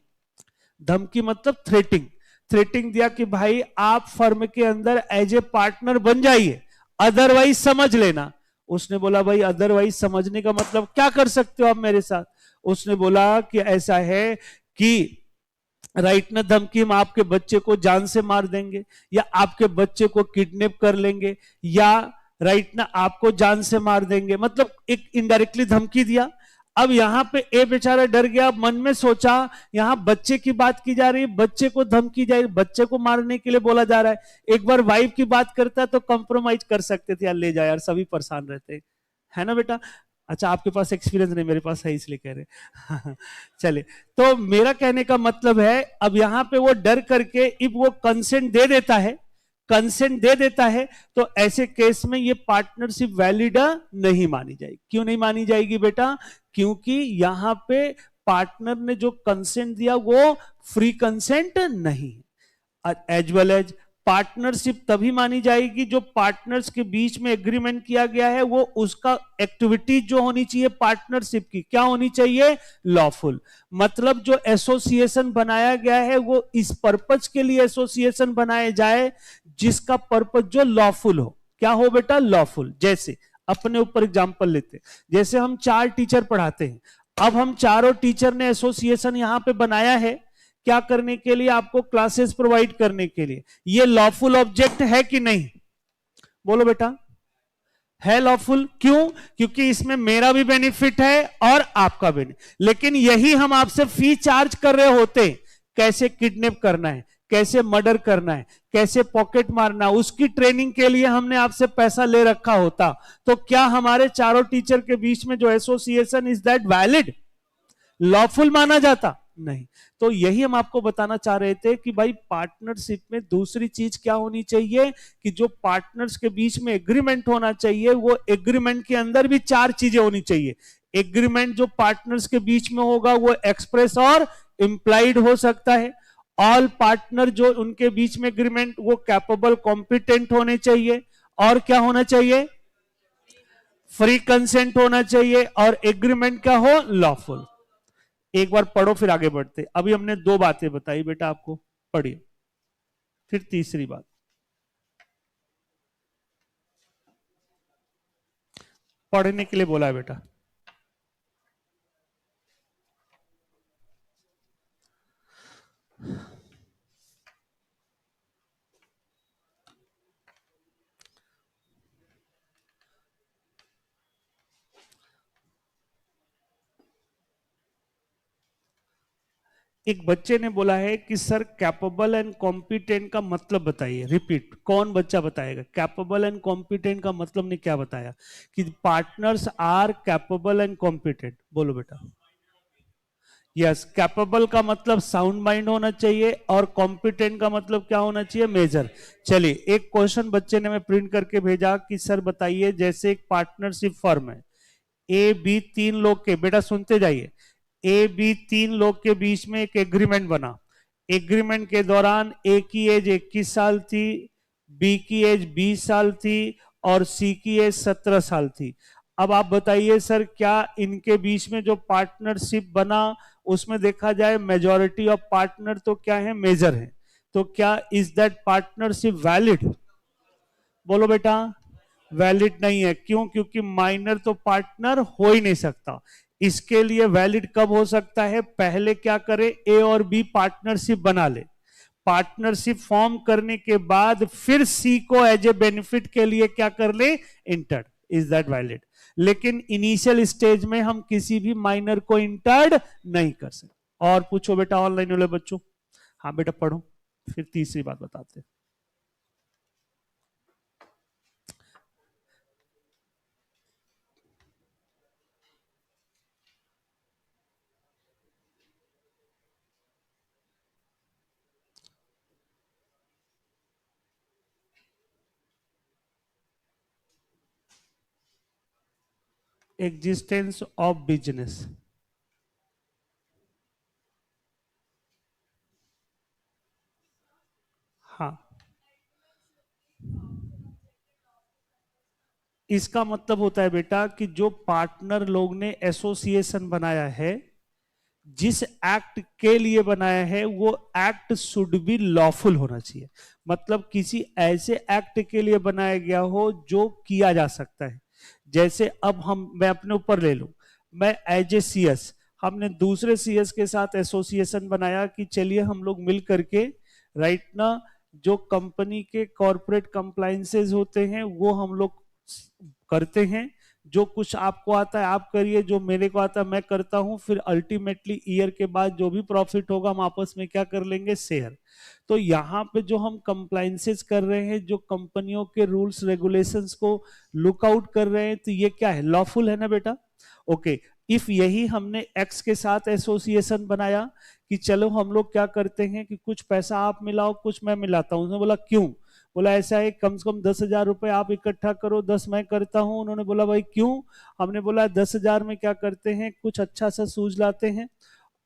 S1: धमकी मतलब थ्रेटिंग दिया कि भाई आप फर्म के अंदर एज ए पार्टनर बन जाइए, अदरवाइज समझ लेना। उसने बोला भाई अदरवाइज समझने का मतलब क्या कर सकते हो आप मेरे साथ? उसने बोला कि ऐसा है कि राइट ना धमकी, हम आपके बच्चे को जान से मार देंगे, या आपके बच्चे को किडनैप कर लेंगे, या राइट ना आपको जान से मार देंगे। मतलब एक इनडायरेक्टली धमकी दिया। अब यहां पे ए बेचारा डर गया, मन में सोचा यहां बच्चे की बात की जा रही है, बच्चे को धमकी जाए, बच्चे को मारने के लिए बोला जा रहा है। एक बार वाइफ की बात करता है तो कंप्रोमाइज कर सकते थे, यार ले जाए यार, सभी परेशान रहते है ना बेटा। अच्छा आपके पास एक्सपीरियंस नहीं, मेरे पास है इसलिए कह रहे चले। तो मेरा कहने का मतलब है, अब यहां पे वो डर करके इफ वो कंसेंट दे देता है तो ऐसे केस में ये पार्टनरशिप वैलिड नहीं मानी जाएगी। क्यों नहीं मानी जाएगी बेटा? क्योंकि यहां पे पार्टनर ने जो कंसेंट दिया वो फ्री कंसेंट नहीं है। एज वेल एज पार्टनरशिप तभी मानी जाएगी जो पार्टनर्स के बीच में एग्रीमेंट किया गया है, वो उसका एक्टिविटी जो होनी चाहिए पार्टनरशिप की क्या होनी चाहिए, लॉफुल। मतलब जो एसोसिएशन बनाया गया है वो इस पर्पज के लिए एसोसिएशन बनाए जाए जिसका पर्पज जो लॉफुल हो। क्या हो बेटा, लॉफुल। जैसे अपने ऊपर एग्जांपल लेते, जैसे हम 4 टीचर पढ़ाते हैं, अब हम चारों टीचर ने एसोसिएशन यहां पे बनाया है क्या करने के लिए, आपको क्लासेस प्रोवाइड करने के लिए। ये लॉफुल ऑब्जेक्ट है कि नहीं, बोलो बेटा, है लॉफुल। क्यों, क्योंकि इसमें मेरा भी बेनिफिट है और आपका भी। लेकिन यही हम आपसे फी चार्ज कर रहे होते, कैसे किडनैप करना है, कैसे मर्डर करना है, कैसे पॉकेट मारना, उसकी ट्रेनिंग के लिए हमने आपसे पैसा ले रखा होता, तो क्या हमारे चारों टीचर के बीच में जो association is that valid, lawful माना जाता, नहीं। तो यही हम आपको बताना चाह रहे थे कि भाई पार्टनरशिप में दूसरी चीज क्या होनी चाहिए कि जो पार्टनर्स के बीच में एग्रीमेंट होना चाहिए, वो एग्रीमेंट के अंदर भी 4 चीजें होनी चाहिए। एग्रीमेंट जो पार्टनर्स के बीच में होगा वो एक्सप्रेस और इंप्लाइड हो सकता है। ऑल पार्टनर जो उनके बीच में एग्रीमेंट, वो कैपेबल कॉम्पिटेंट होने चाहिए, और क्या होना चाहिए, फ्री कंसेंट होना चाहिए, और एग्रीमेंट क्या हो, लॉफुल। एक बार पढ़ो फिर आगे बढ़ते। अभी हमने 2 बातें बताई बेटा आपको, पढ़िए फिर तीसरी बात। पढ़ने के लिए बोला है बेटा। एक बच्चे ने बोला है कि सर कैपेबल एंड कॉम्पिटेंट का मतलब बताइए। रिपीट, कौन बच्चा बताएगा? कैपेबल एंड कॉम्पिटेंट का मतलब ने क्या बताया कि partners are capable and competent, बोलो बेटा। यस, कैपेबल का मतलब साउंड माइंड होना चाहिए और कॉम्पिटेंट का मतलब क्या होना चाहिए, मेजर। चलिए एक क्वेश्चन बच्चे ने मैं प्रिंट करके भेजा कि सर बताइए, जैसे एक पार्टनरशिप फर्म है, ए बी 3 लोग के, बेटा सुनते जाइए, ए बी 3 लोग के बीच में एक एग्रीमेंट बना। एग्रीमेंट के दौरान ए की एज 21 साल थी, बी की एज 20 साल थी और सी की एज 17 साल थी। अब आप बताइए सर, क्या इनके बीच में जो पार्टनरशिप बना उसमें देखा जाए मेजॉरिटी ऑफ पार्टनर तो क्या है, मेजर है, तो क्या इज दैट पार्टनरशिप वैलिड, बोलो बेटा। वैलिड नहीं है। क्यों? क्योंकि माइनर तो पार्टनर हो ही नहीं सकता। इसके लिए वैलिड कब हो सकता है, पहले क्या करे, ए और बी पार्टनरशिप बना ले, पार्टनरशिप फॉर्म करने के बाद फिर सी को एज ए बेनिफिट के लिए क्या कर ले, इंटर, इज दैट वैलिड। लेकिन इनिशियल स्टेज में हम किसी भी माइनर को इंटर्ड नहीं कर सकते। और पूछो बेटा ऑनलाइन वाले बच्चों। हाँ बेटा पढ़ो, फिर तीसरी बात बताते हैं। एग्जिस्टेंस ऑफ बिजनेस, हाँ, इसका मतलब होता है बेटा कि जो पार्टनर लोग ने एसोसिएशन बनाया है, जिस एक्ट के लिए बनाया है वो एक्ट शुड बी लॉफुल होना चाहिए। मतलब किसी ऐसे एक्ट के लिए बनाया गया हो जो किया जा सकता है। जैसे अब मैं अपने ऊपर ले लूं, मैं एज ए सीएस, हमने दूसरे सीएस के साथ एसोसिएशन बनाया कि चलिए हम लोग मिल करके, राइट ना, जो कंपनी के कॉर्पोरेट कंप्लायंसेस होते हैं वो हम लोग करते हैं। जो कुछ आपको आता है आप करिए, जो मेरे को आता है मैं करता हूं, फिर अल्टीमेटली ईयर के बाद जो भी प्रॉफिट होगा हम आपस में क्या कर लेंगे, शेयर। तो यहाँ पे जो हम कंप्लायंसेस कर रहे हैं, जो कंपनियों के रूल्स रेगुलेशंस को लुक आउट कर रहे हैं, तो ये क्या है, लॉफुल है ना बेटा। ओके, इफ यही हमने एक्स के साथ एसोसिएशन बनाया कि चलो हम लोग क्या करते हैं कि कुछ पैसा आप मिलाओ कुछ मैं मिलाता हूं, उसने बोला क्यों, बोला ऐसा है कम से कम 10,000 रुपए आप इकट्ठा करो, 10 मैं करता हूं। उन्होंने बोला भाई क्यों, हमने बोला 10,000 में क्या करते हैं, कुछ अच्छा सा शूज लाते हैं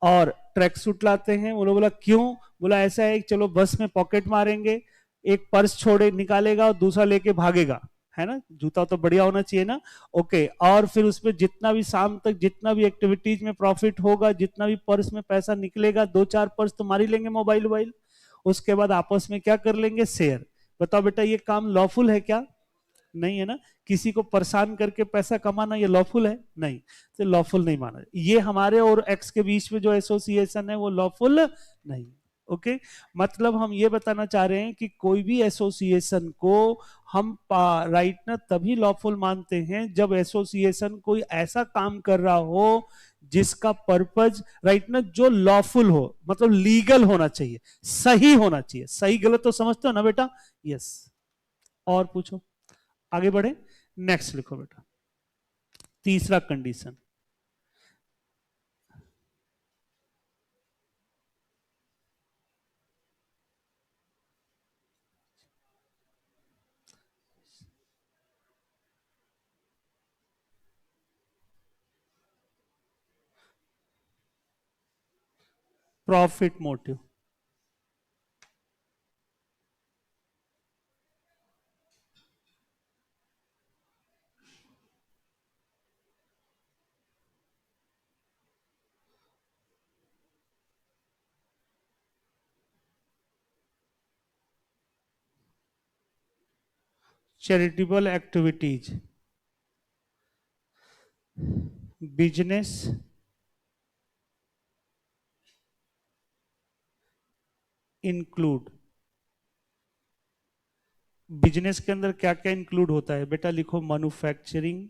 S1: और ट्रैक सूट लाते हैं। वो लोग बोला क्यों? बोला ऐसा है चलो बस में पॉकेट मारेंगे, एक पर्स छोड़े निकालेगा और दूसरा लेके भागेगा, है ना, जूता तो बढ़िया होना चाहिए ना। ओके, और फिर उसमें जितना भी शाम तक जितना भी एक्टिविटीज में प्रॉफिट होगा, जितना भी पर्स में पैसा निकलेगा, दो चार पर्स तो मार ही लेंगे मोबाइल मोबाइल, उसके बाद आपस में क्या कर लेंगे, शेयर। बताओ बेटा ये काम लॉफुल है क्या? नहीं है ना। किसी को परेशान करके पैसा कमाना ये लॉफुल है? नहीं, तो लॉफुल नहीं माना। ये हमारे और एक्स के बीच में जो एसोसिएशन है वो लॉफुल नहीं। ओके, मतलब हम ये बताना चाह रहे हैं कि कोई भी एसोसिएशन को हम राइट ना तभी लॉफुल मानते हैं जब एसोसिएशन कोई ऐसा काम कर रहा हो जिसका पर्पज राइट ना जो लॉफुल हो, मतलब लीगल होना चाहिए, सही होना चाहिए। सही गलत तो समझते हो ना बेटा? यस। और पूछो, आगे बढ़े। नेक्स्ट लिखो बेटा, तीसरा condition. Profit motive. Charitable activities, business include. Business के अंदर क्या क्या इंक्लूड होता है बेटा? लिखो manufacturing,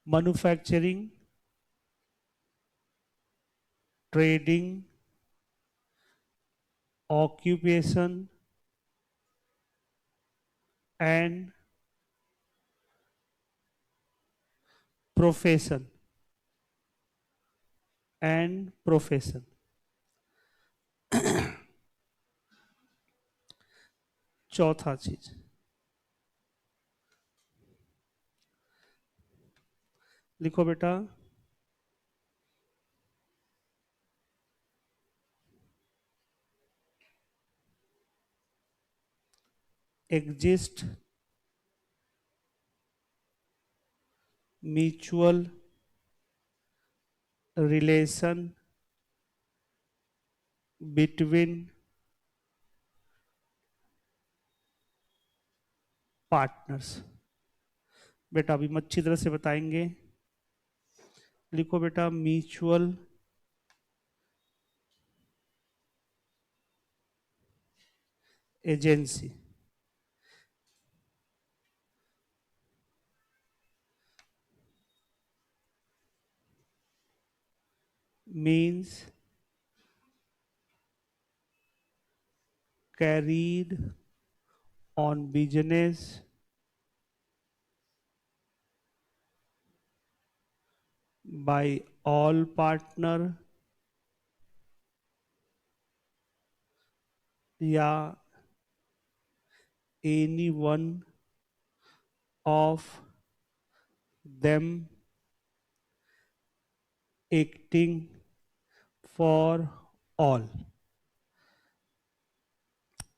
S1: manufacturing, trading, occupation and profession, and profession. चौथा चीज लिखो बेटा, exist mutual relation between partners. बेटा अभी हम अच्छी तरह से बताएंगे। लिखो बेटा, mutual agency means carried on business by all partner या any one of them acting for all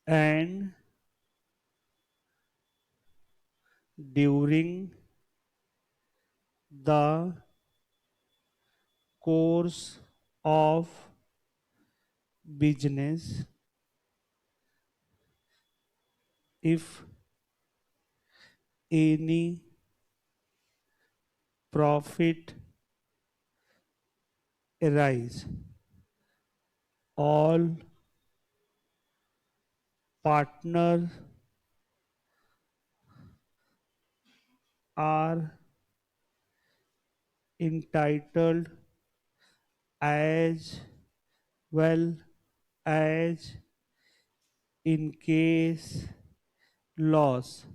S1: and during the course of business if any profit arise, all partners are entitled as well as in case loss,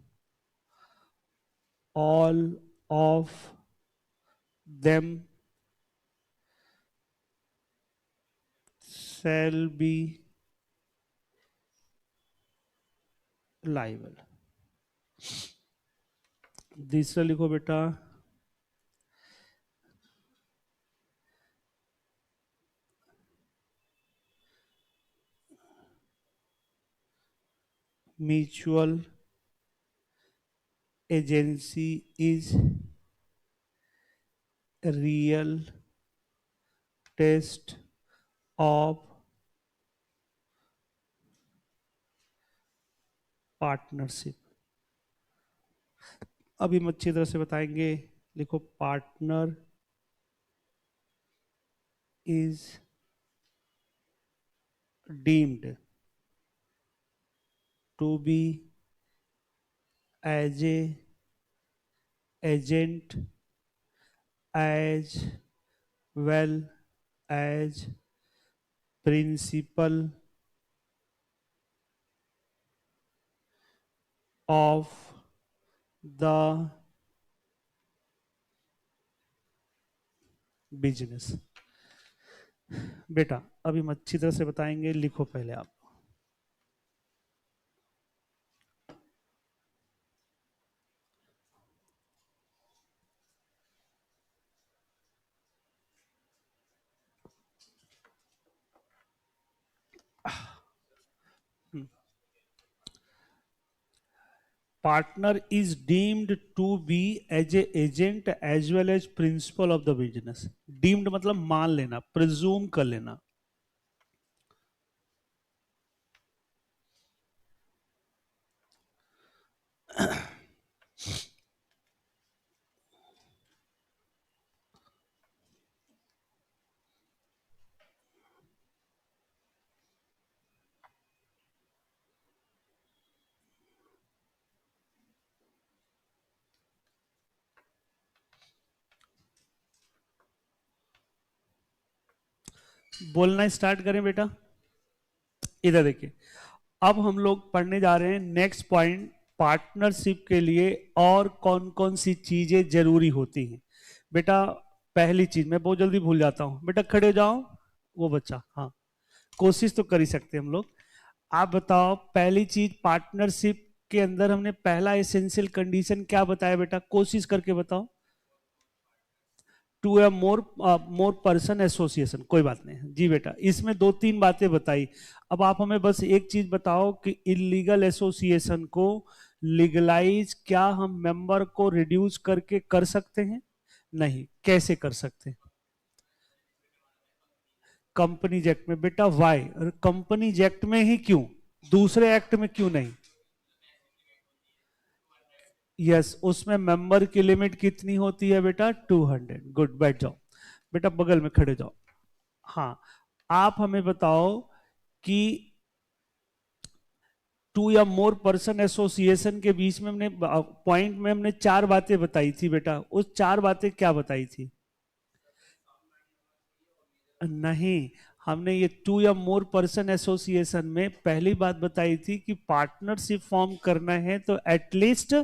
S1: all of them shall be liable। दूसरा लिखो बेटा, mutual agency is real test of partnership. अभी हम अच्छी तरह से बताएंगे। लिखो, partner is deemed to be as a agent as well as principal of the business. बेटा अभी हम अच्छी तरह से बताएंगे, लिखो पहले आप। Partner is deemed to be as a agent as well as principal of the business. Deemed मतलब मान लेना, प्रिज्यूम कर लेना। बोलना स्टार्ट करें बेटा। इधर देखिए, अब हम लोग पढ़ने जा रहे हैं नेक्स्ट पॉइंट, पार्टनरशिप के लिए और कौन कौन सी चीजें जरूरी होती हैं। बेटा पहली चीज, मैं बहुत जल्दी भूल जाता हूं, बेटा खड़े हो जाओ, वो बच्चा, हाँ कोशिश तो कर ही सकते हैं हम लोग। आप बताओ, पहली चीज पार्टनरशिप के अंदर हमने पहला एसेंशियल कंडीशन क्या बताया बेटा, कोशिश करके बताओ। Two a more person association, कोई बात नहीं जी बेटा, इसमें दो तीन बातें बताई। अब आप हमें बस एक चीज बताओ कि इलीगल एसोसिएशन को लीगलाइज क्या हम मेंबर को रिड्यूस करके कर सकते हैं? नहीं, कैसे कर सकते हैं? कंपनी एक्ट में। बेटा वाई, कंपनी एक्ट में ही क्यों, दूसरे एक्ट में क्यों नहीं? यस, उसमें मेंबर की लिमिट कितनी होती है बेटा? 200। गुड, बैठ जाओ बेटा, बगल में खड़े जाओ। हाँ, आप हमें बताओ कि टू या मोर पर्सन एसोसिएशन के बीच में हमने पॉइंट में हमने चार बातें बताई थी बेटा, उस चार बातें क्या बताई थी? नहीं, हमने ये टू या मोर पर्सन एसोसिएशन में पहली बात बताई थी कि पार्टनरशिप फॉर्म करना है तो एटलीस्ट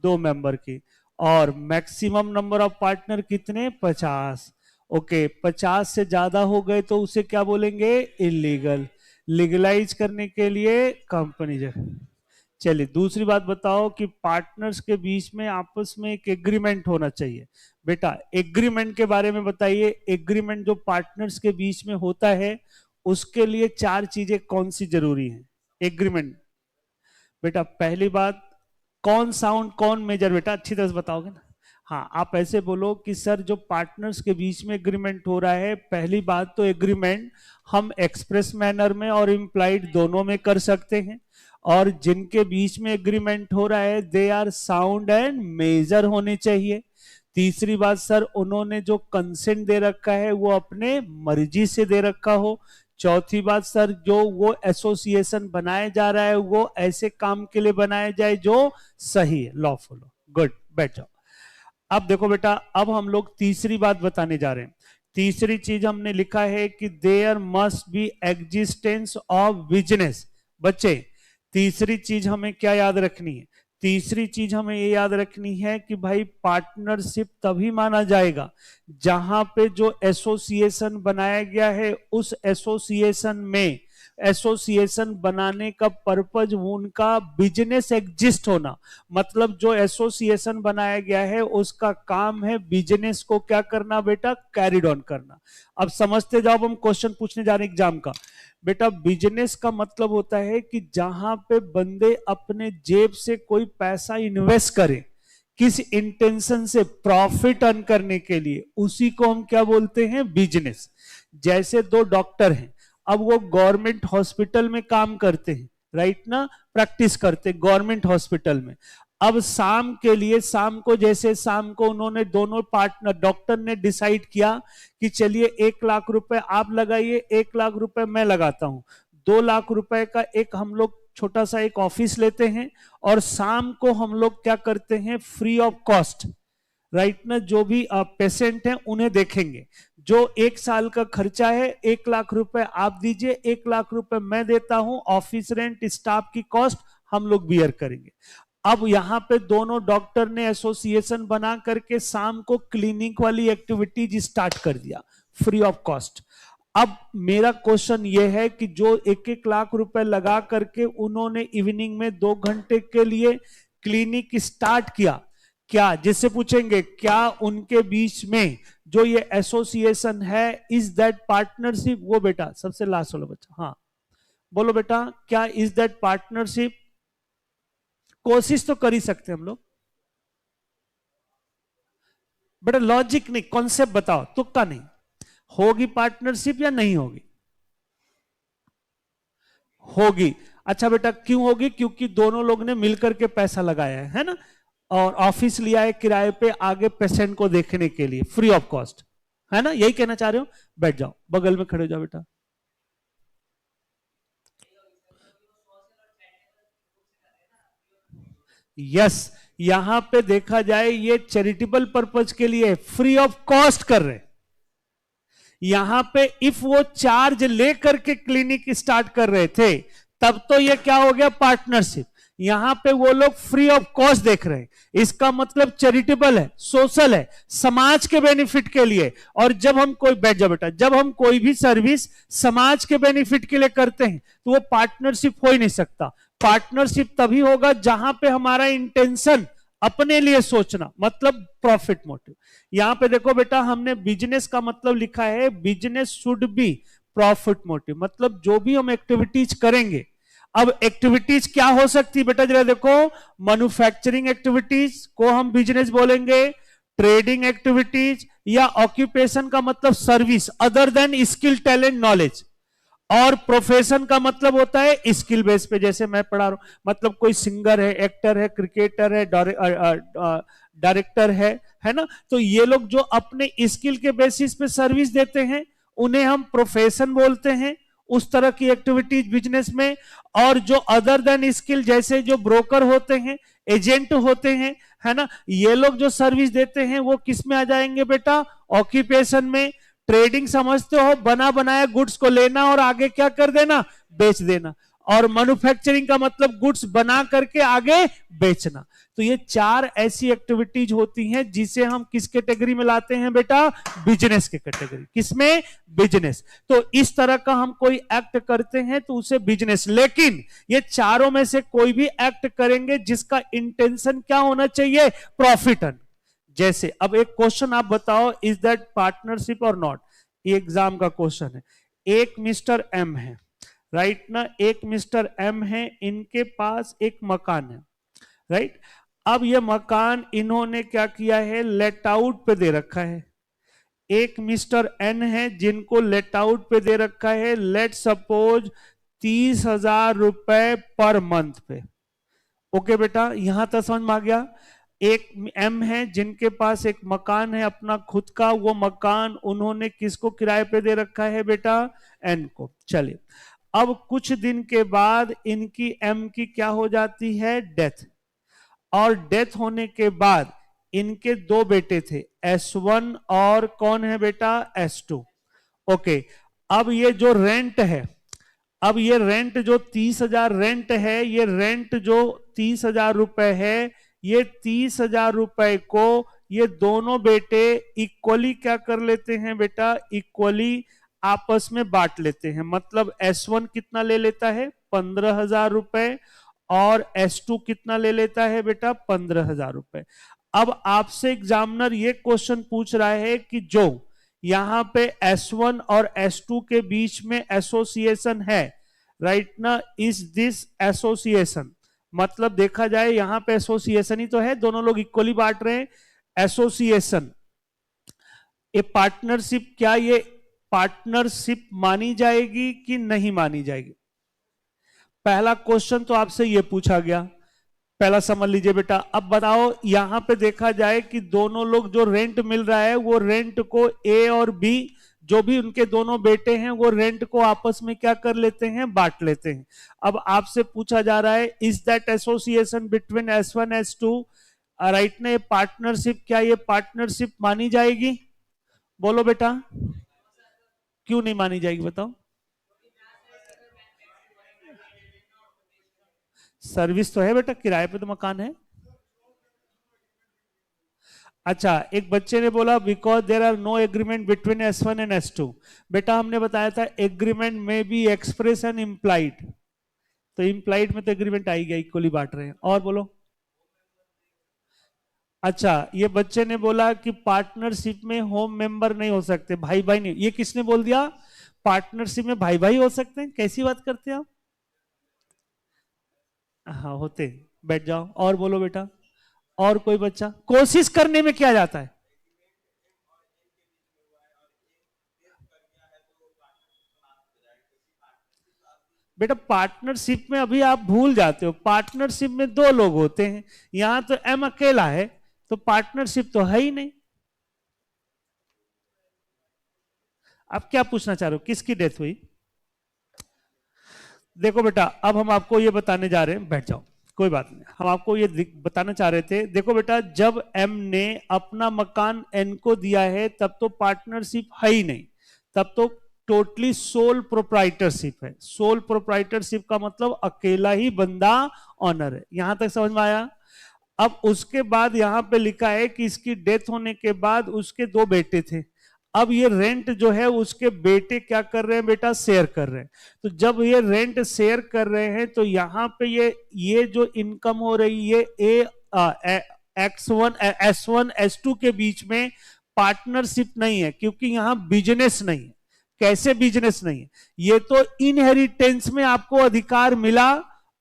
S1: दो मेंबर की, और मैक्सिमम नंबर ऑफ पार्टनर कितने? 50। ओके, 50 से ज्यादा हो गए तो उसे क्या बोलेंगे? इलीगल। लीगलाइज करने के लिए कंपनी। चलिए दूसरी बात बताओ कि पार्टनर्स के बीच में आपस में एक एग्रीमेंट होना चाहिए। बेटा एग्रीमेंट के बारे में बताइए, एग्रीमेंट जो पार्टनर्स के बीच में होता है उसके लिए चार चीजें कौन सी जरूरी हैं एग्रीमेंट? बेटा पहली बात, कौन साउंड कौन मेजर, बेटा अच्छी तरह से बताओगे ना? हाँ, आप ऐसे बोलो कि सर जो पार्टनर्स के बीच में एग्रीमेंट हो रहा है, पहली बात तो एग्रीमेंट हम एक्सप्रेस मैनर में और इम्प्लाइड दोनों में कर सकते हैं, और जिनके बीच में एग्रीमेंट हो रहा है they are sound and major होने चाहिए। तीसरी बात, सर उन्होंने जो कंसेंट दे रखा है वो अपने मर्जी से दे रखा हो। चौथी बात, सर जो वो एसोसिएशन बनाया जा रहा है वो ऐसे काम के लिए बनाया जाए जो सही है, लॉफुल हो। गुड, बैठ जाओ। अब देखो बेटा, अब हम लोग तीसरी बात बताने जा रहे हैं। तीसरी चीज हमने लिखा है कि there must be existence of business. बच्चे तीसरी चीज हमें क्या याद रखनी है? तीसरी चीज हमें ये याद रखनी है कि भाई पार्टनरशिप तभी माना जाएगा जहां पे जो एसोसिएशन बनाया गया है उस एसोसिएशन में एसोसिएशन बनाने का पर्पज उनका बिजनेस एग्जिस्ट होना, मतलब जो एसोसिएशन बनाया गया है उसका काम है बिजनेस को क्या करना बेटा, कैरिड ऑन करना। अब समझते जाओ, अब हम क्वेश्चन पूछने जा रहे हैं एग्जाम का। बेटा बिजनेस का मतलब होता है कि जहां पे बंदे अपने जेब से कोई पैसा इन्वेस्ट करें किस इंटेंशन से, प्रॉफिट अर्न करने के लिए, उसी को हम क्या बोलते हैं, बिजनेस। जैसे दो डॉक्टर हैं, अब वो गवर्नमेंट हॉस्पिटल में काम करते हैं, राइट ना, प्रैक्टिस करते गवर्नमेंट हॉस्पिटल में। अब शाम के लिए, शाम को जैसे शाम को उन्होंने दोनों पार्टनर, डॉक्टर ने डिसाइड किया कि चलिए 1 लाख रुपए आप लगाइए, 1 लाख रुपए मैं लगाता हूं, 2 लाख रुपए का एक हम लोग छोटा सा एक ऑफिस लेते हैं और शाम को हम लोग क्या करते हैं, फ्री ऑफ कॉस्ट, राइट ना, जो भी पेशेंट हैं उन्हें देखेंगे। जो 1 साल का खर्चा है 1 लाख रुपए आप दीजिए, 1 लाख रुपए मैं देता हूं, ऑफिस रेंट, स्टाफ की कॉस्ट हम लोग बियर करेंगे। अब यहां पे दोनों डॉक्टर ने एसोसिएशन बना करके शाम को क्लिनिक वाली एक्टिविटीज स्टार्ट कर दिया फ्री ऑफ कॉस्ट। अब मेरा क्वेश्चन यह है कि जो 1-1 लाख रुपए लगा करके उन्होंने इवनिंग में 2 घंटे के लिए क्लिनिक स्टार्ट किया, क्या, जिससे पूछेंगे क्या उनके बीच में जो ये एसोसिएशन है, इज दैट पार्टनरशिप, वो बेटा सबसे लास्ट वाला बच्चा, हाँ बोलो बेटा, क्या इज दैट पार्टनरशिप? कोशिश तो कर ही सकते हम लोग बेटा, लॉजिक नहीं, कॉन्सेप्ट बताओ, तुक्का नहीं, होगी पार्टनरशिप या नहीं होगी? होगी। अच्छा बेटा क्यों होगी? क्योंकि दोनों लोग ने मिलकर के पैसा लगाया है ना, और ऑफिस लिया है किराए पे आगे पेशेंट को देखने के लिए फ्री ऑफ कॉस्ट, है ना, यही कहना चाह रहे हो? बैठ जाओ, बगल में खड़े हो जाओ बेटा। यस, यहां पे देखा जाए ये चैरिटेबल पर्पज के लिए फ्री ऑफ कॉस्ट कर रहे हैं। यहां पे इफ वो चार्ज लेकर के क्लिनिक स्टार्ट कर रहे थे तब तो ये क्या हो गया, पार्टनरशिप। यहां पे वो लोग फ्री ऑफ कॉस्ट देख रहे हैं, इसका मतलब चैरिटेबल है, सोशल है, समाज के बेनिफिट के लिए। और जब हम कोई, बैठ जाओ बेटा, जब हम कोई भी सर्विस समाज के बेनिफिट के लिए करते हैं तो वो पार्टनरशिप हो ही नहीं सकता। पार्टनरशिप तभी होगा जहां पे हमारा इंटेंशन अपने लिए सोचना, मतलब प्रॉफिट मोटिव। यहां पे देखो बेटा, हमने बिजनेस का मतलब लिखा है, business should be profit motive, मतलब जो भी हम एक्टिविटीज करेंगे। अब एक्टिविटीज क्या हो सकती है बेटा, जरा देखो, मैन्युफैक्चरिंग एक्टिविटीज को हम बिजनेस बोलेंगे, ट्रेडिंग एक्टिविटीज, या ऑक्यूपेशन का मतलब service other than skill, talent, knowledge, और प्रोफेशन का मतलब होता है स्किल बेस पे, जैसे मैं पढ़ा रहा हूं, मतलब कोई सिंगर है, एक्टर है, क्रिकेटर है, डायरेक्टर है ना, तो ये लोग जो अपने स्किल के बेसिस पे सर्विस देते हैं उन्हें हम प्रोफेशन बोलते हैं, उस तरह की एक्टिविटीज बिजनेस में। और जो अदर देन स्किल, जैसे जो ब्रोकर होते हैं, एजेंट होते हैं, है ना, ये लोग जो सर्विस देते हैं वो किस में आ जाएंगे बेटा, ऑक्यूपेशन में। ट्रेडिंग समझते हो, बना बनाया गुड्स को लेना और आगे क्या कर देना, बेच देना। और मैन्युफैक्चरिंग का मतलब गुड्स बना करके आगे बेचना। तो ये 4 ऐसी एक्टिविटीज होती हैं जिसे हम किस कैटेगरी में लाते हैं बेटा, बिजनेस के कैटेगरी। किसमें, बिजनेस। तो इस तरह का हम कोई एक्ट करते हैं तो उसे बिजनेस, लेकिन ये चारों में से कोई भी एक्ट करेंगे जिसका इंटेंशन क्या होना चाहिए, प्रॉफिट अर्न। जैसे अब एक क्वेश्चन आप बताओ, इज दैट पार्टनरशिप और नॉट, ये एग्जाम का क्वेश्चन है। एक मिस्टर एम है, राइट ना, एक मिस्टर एम है, इनके पास एक मकान है, राइट। अब ये मकान इन्होंने क्या किया है, लेट आउट पे दे रखा है। एक मिस्टर एन है जिनको लेट आउट पे दे रखा है, लेट सपोज 30,000 रुपए पर मंथ पे। ओके बेटा, यहां तक समझ में आ गया। एक एम है जिनके पास एक मकान है अपना खुद का, वो मकान उन्होंने किसको किराए पे दे रखा है बेटा, एन को। चलिए, अब कुछ दिन के बाद इनकी एम की क्या हो जाती है, डेथ। और डेथ होने के बाद इनके 2 बेटे थे, S1 और कौन है बेटा, S2। ओके, अब ये जो रेंट है, अब ये रेंट जो 30,000 रेंट है, ये रेंट जो 30,000 रुपए है, ये 30,000 रुपए को ये दोनों बेटे इक्वली क्या कर लेते हैं बेटा, इक्वली आपस में बांट लेते हैं। मतलब S1 कितना ले लेता है 15,000 रुपए और S2 कितना ले लेता है बेटा 15,000 रुपए। अब आपसे एग्जामिनर ये क्वेश्चन पूछ रहा है कि जो यहां पे S1 और S2 के बीच में एसोसिएशन है, राइट ना, इज दिस एसोसिएशन, मतलब देखा जाए यहां पे एसोसिएशन ही तो है, दोनों लोग इक्वली बांट रहे हैं। एसोसिएशन ए पार्टनरशिप, क्या ये पार्टनरशिप मानी जाएगी कि नहीं मानी जाएगी? पहला क्वेश्चन तो आपसे ये पूछा गया, पहला समझ लीजिए बेटा। अब बताओ यहां पे देखा जाए कि दोनों लोग जो रेंट मिल रहा है वो रेंट को ए और बी, जो भी उनके दोनों बेटे हैं, वो रेंट को आपस में क्या कर लेते हैं, बांट लेते हैं। अब आपसे पूछा जा रहा है is that association between S1 S2 right ना, पार्टनरशिप, क्या ये पार्टनरशिप मानी जाएगी? बोलो बेटा, क्यों नहीं मानी जाएगी बताओ? सर्विस तो है बेटा, किराए पे तो मकान है। अच्छा, एक बच्चे ने बोला because there are no agreement between S1 and S2। बेटा हमने बताया था एग्रीमेंट में बी एक्सप्रेस एंड इम्प्लाइड, तो इम्प्लाइड में तो एग्रीमेंट आ ही गया, इक्वली बांट रहे हैं। और बोलो। अच्छा, ये बच्चे ने बोला कि पार्टनरशिप में होम मेंबर नहीं हो सकते, भाई भाई नहीं। ये किसने बोल दिया? पार्टनरशिप में भाई भाई हो सकते हैं? कैसी बात करते हैं आप? हाँ होते। बैठ जाओ और बोलो बेटा। और कोई बच्चा? कोशिश करने में क्या जाता है? बेटा पार्टनरशिप में अभी आप भूल जाते हो, पार्टनरशिप में दो लोग होते हैं, यहां तो एम अकेला है, तो पार्टनरशिप तो है ही नहीं। आप क्या पूछना चाह रहे हो, किसकी डेथ हुई? देखो बेटा, अब हम आपको ये बताने जा रहे हैं, बैठ जाओ, कोई बात नहीं, हम आपको ये बताना चाह रहे थे। देखो बेटा, जब एम ने अपना मकान एन को दिया है तब तो पार्टनरशिप है ही नहीं, तब तो टोटली सोल प्रोप्राइटरशिप है। सोल प्रोप्राइटरशिप का मतलब अकेला ही बंदा ऑनर है। यहां तक समझ में आया? अब उसके बाद यहां पे लिखा है कि इसकी डेथ होने के बाद उसके दो बेटे थे। अब ये रेंट जो है उसके बेटे क्या कर रहे हैं बेटा, शेयर कर रहे हैं। तो जब ये रेंट शेयर कर रहे हैं तो यहां पे ये जो इनकम हो रही है S1 S2 के बीच में पार्टनरशिप नहीं है, क्योंकि यहां बिजनेस नहीं है। कैसे बिजनेस नहीं है? ये तो इनहेरिटेंस में आपको अधिकार मिला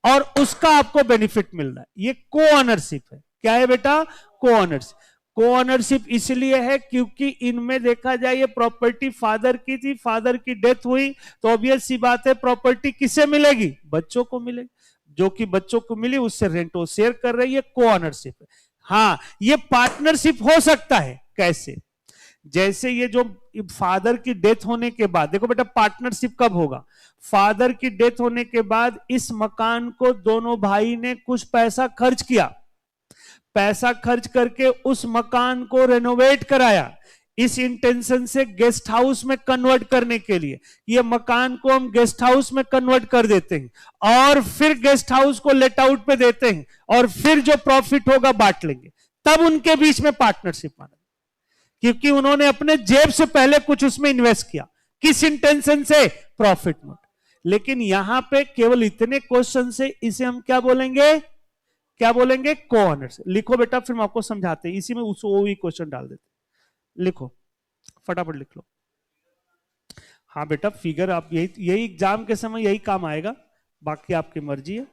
S1: और उसका आपको बेनिफिट मिल रहा है, ये को ऑनरशिप है। क्या है बेटा? को ऑनरशिप। को ऑनरशिप इसलिए है क्योंकि इनमें देखा जाए ये प्रॉपर्टी फादर की थी, फादर की डेथ हुई, तो ऑब्वियस सी बात है प्रॉपर्टी किसे मिलेगी? बच्चों को मिलेगी, जो कि बच्चों को मिली उससे रेंट वो शेयर कर रही है, को ऑनरशिप है। हाँ, ये पार्टनरशिप हो सकता है। कैसे? जैसे ये जो फादर की डेथ होने के बाद, देखो बेटा पार्टनरशिप कब होगा? फादर की डेथ होने के बाद इस मकान को दोनों भाई ने कुछ पैसा खर्च किया, पैसा खर्च करके उस मकान को रेनोवेट कराया, इस इंटेंशन से गेस्ट हाउस में कन्वर्ट करने के लिए। ये मकान को हम गेस्ट हाउस में कन्वर्ट कर देते हैं और फिर गेस्ट हाउस को लेट आउट पे देते हैं और फिर जो प्रॉफिट होगा बांट लेंगे, तब उनके बीच में पार्टनरशिप माना, क्योंकि उन्होंने अपने जेब से पहले कुछ उसमें इन्वेस्ट किया। किस इंटेंशन से? Profit mode. लेकिन यहां पे केवल इतने क्वेश्चन से इसे हम क्या बोलेंगे, क्या बोलेंगे? को ऑनर्स। लिखो बेटा, फिर हम आपको समझाते हैं, इसी में उस वो भी क्वेश्चन डाल देते। लिखो, फटाफट लिख लो। हाँ बेटा, फिगर आप यही यही एग्जाम के समय यही काम आएगा, बाकी आपकी मर्जी है।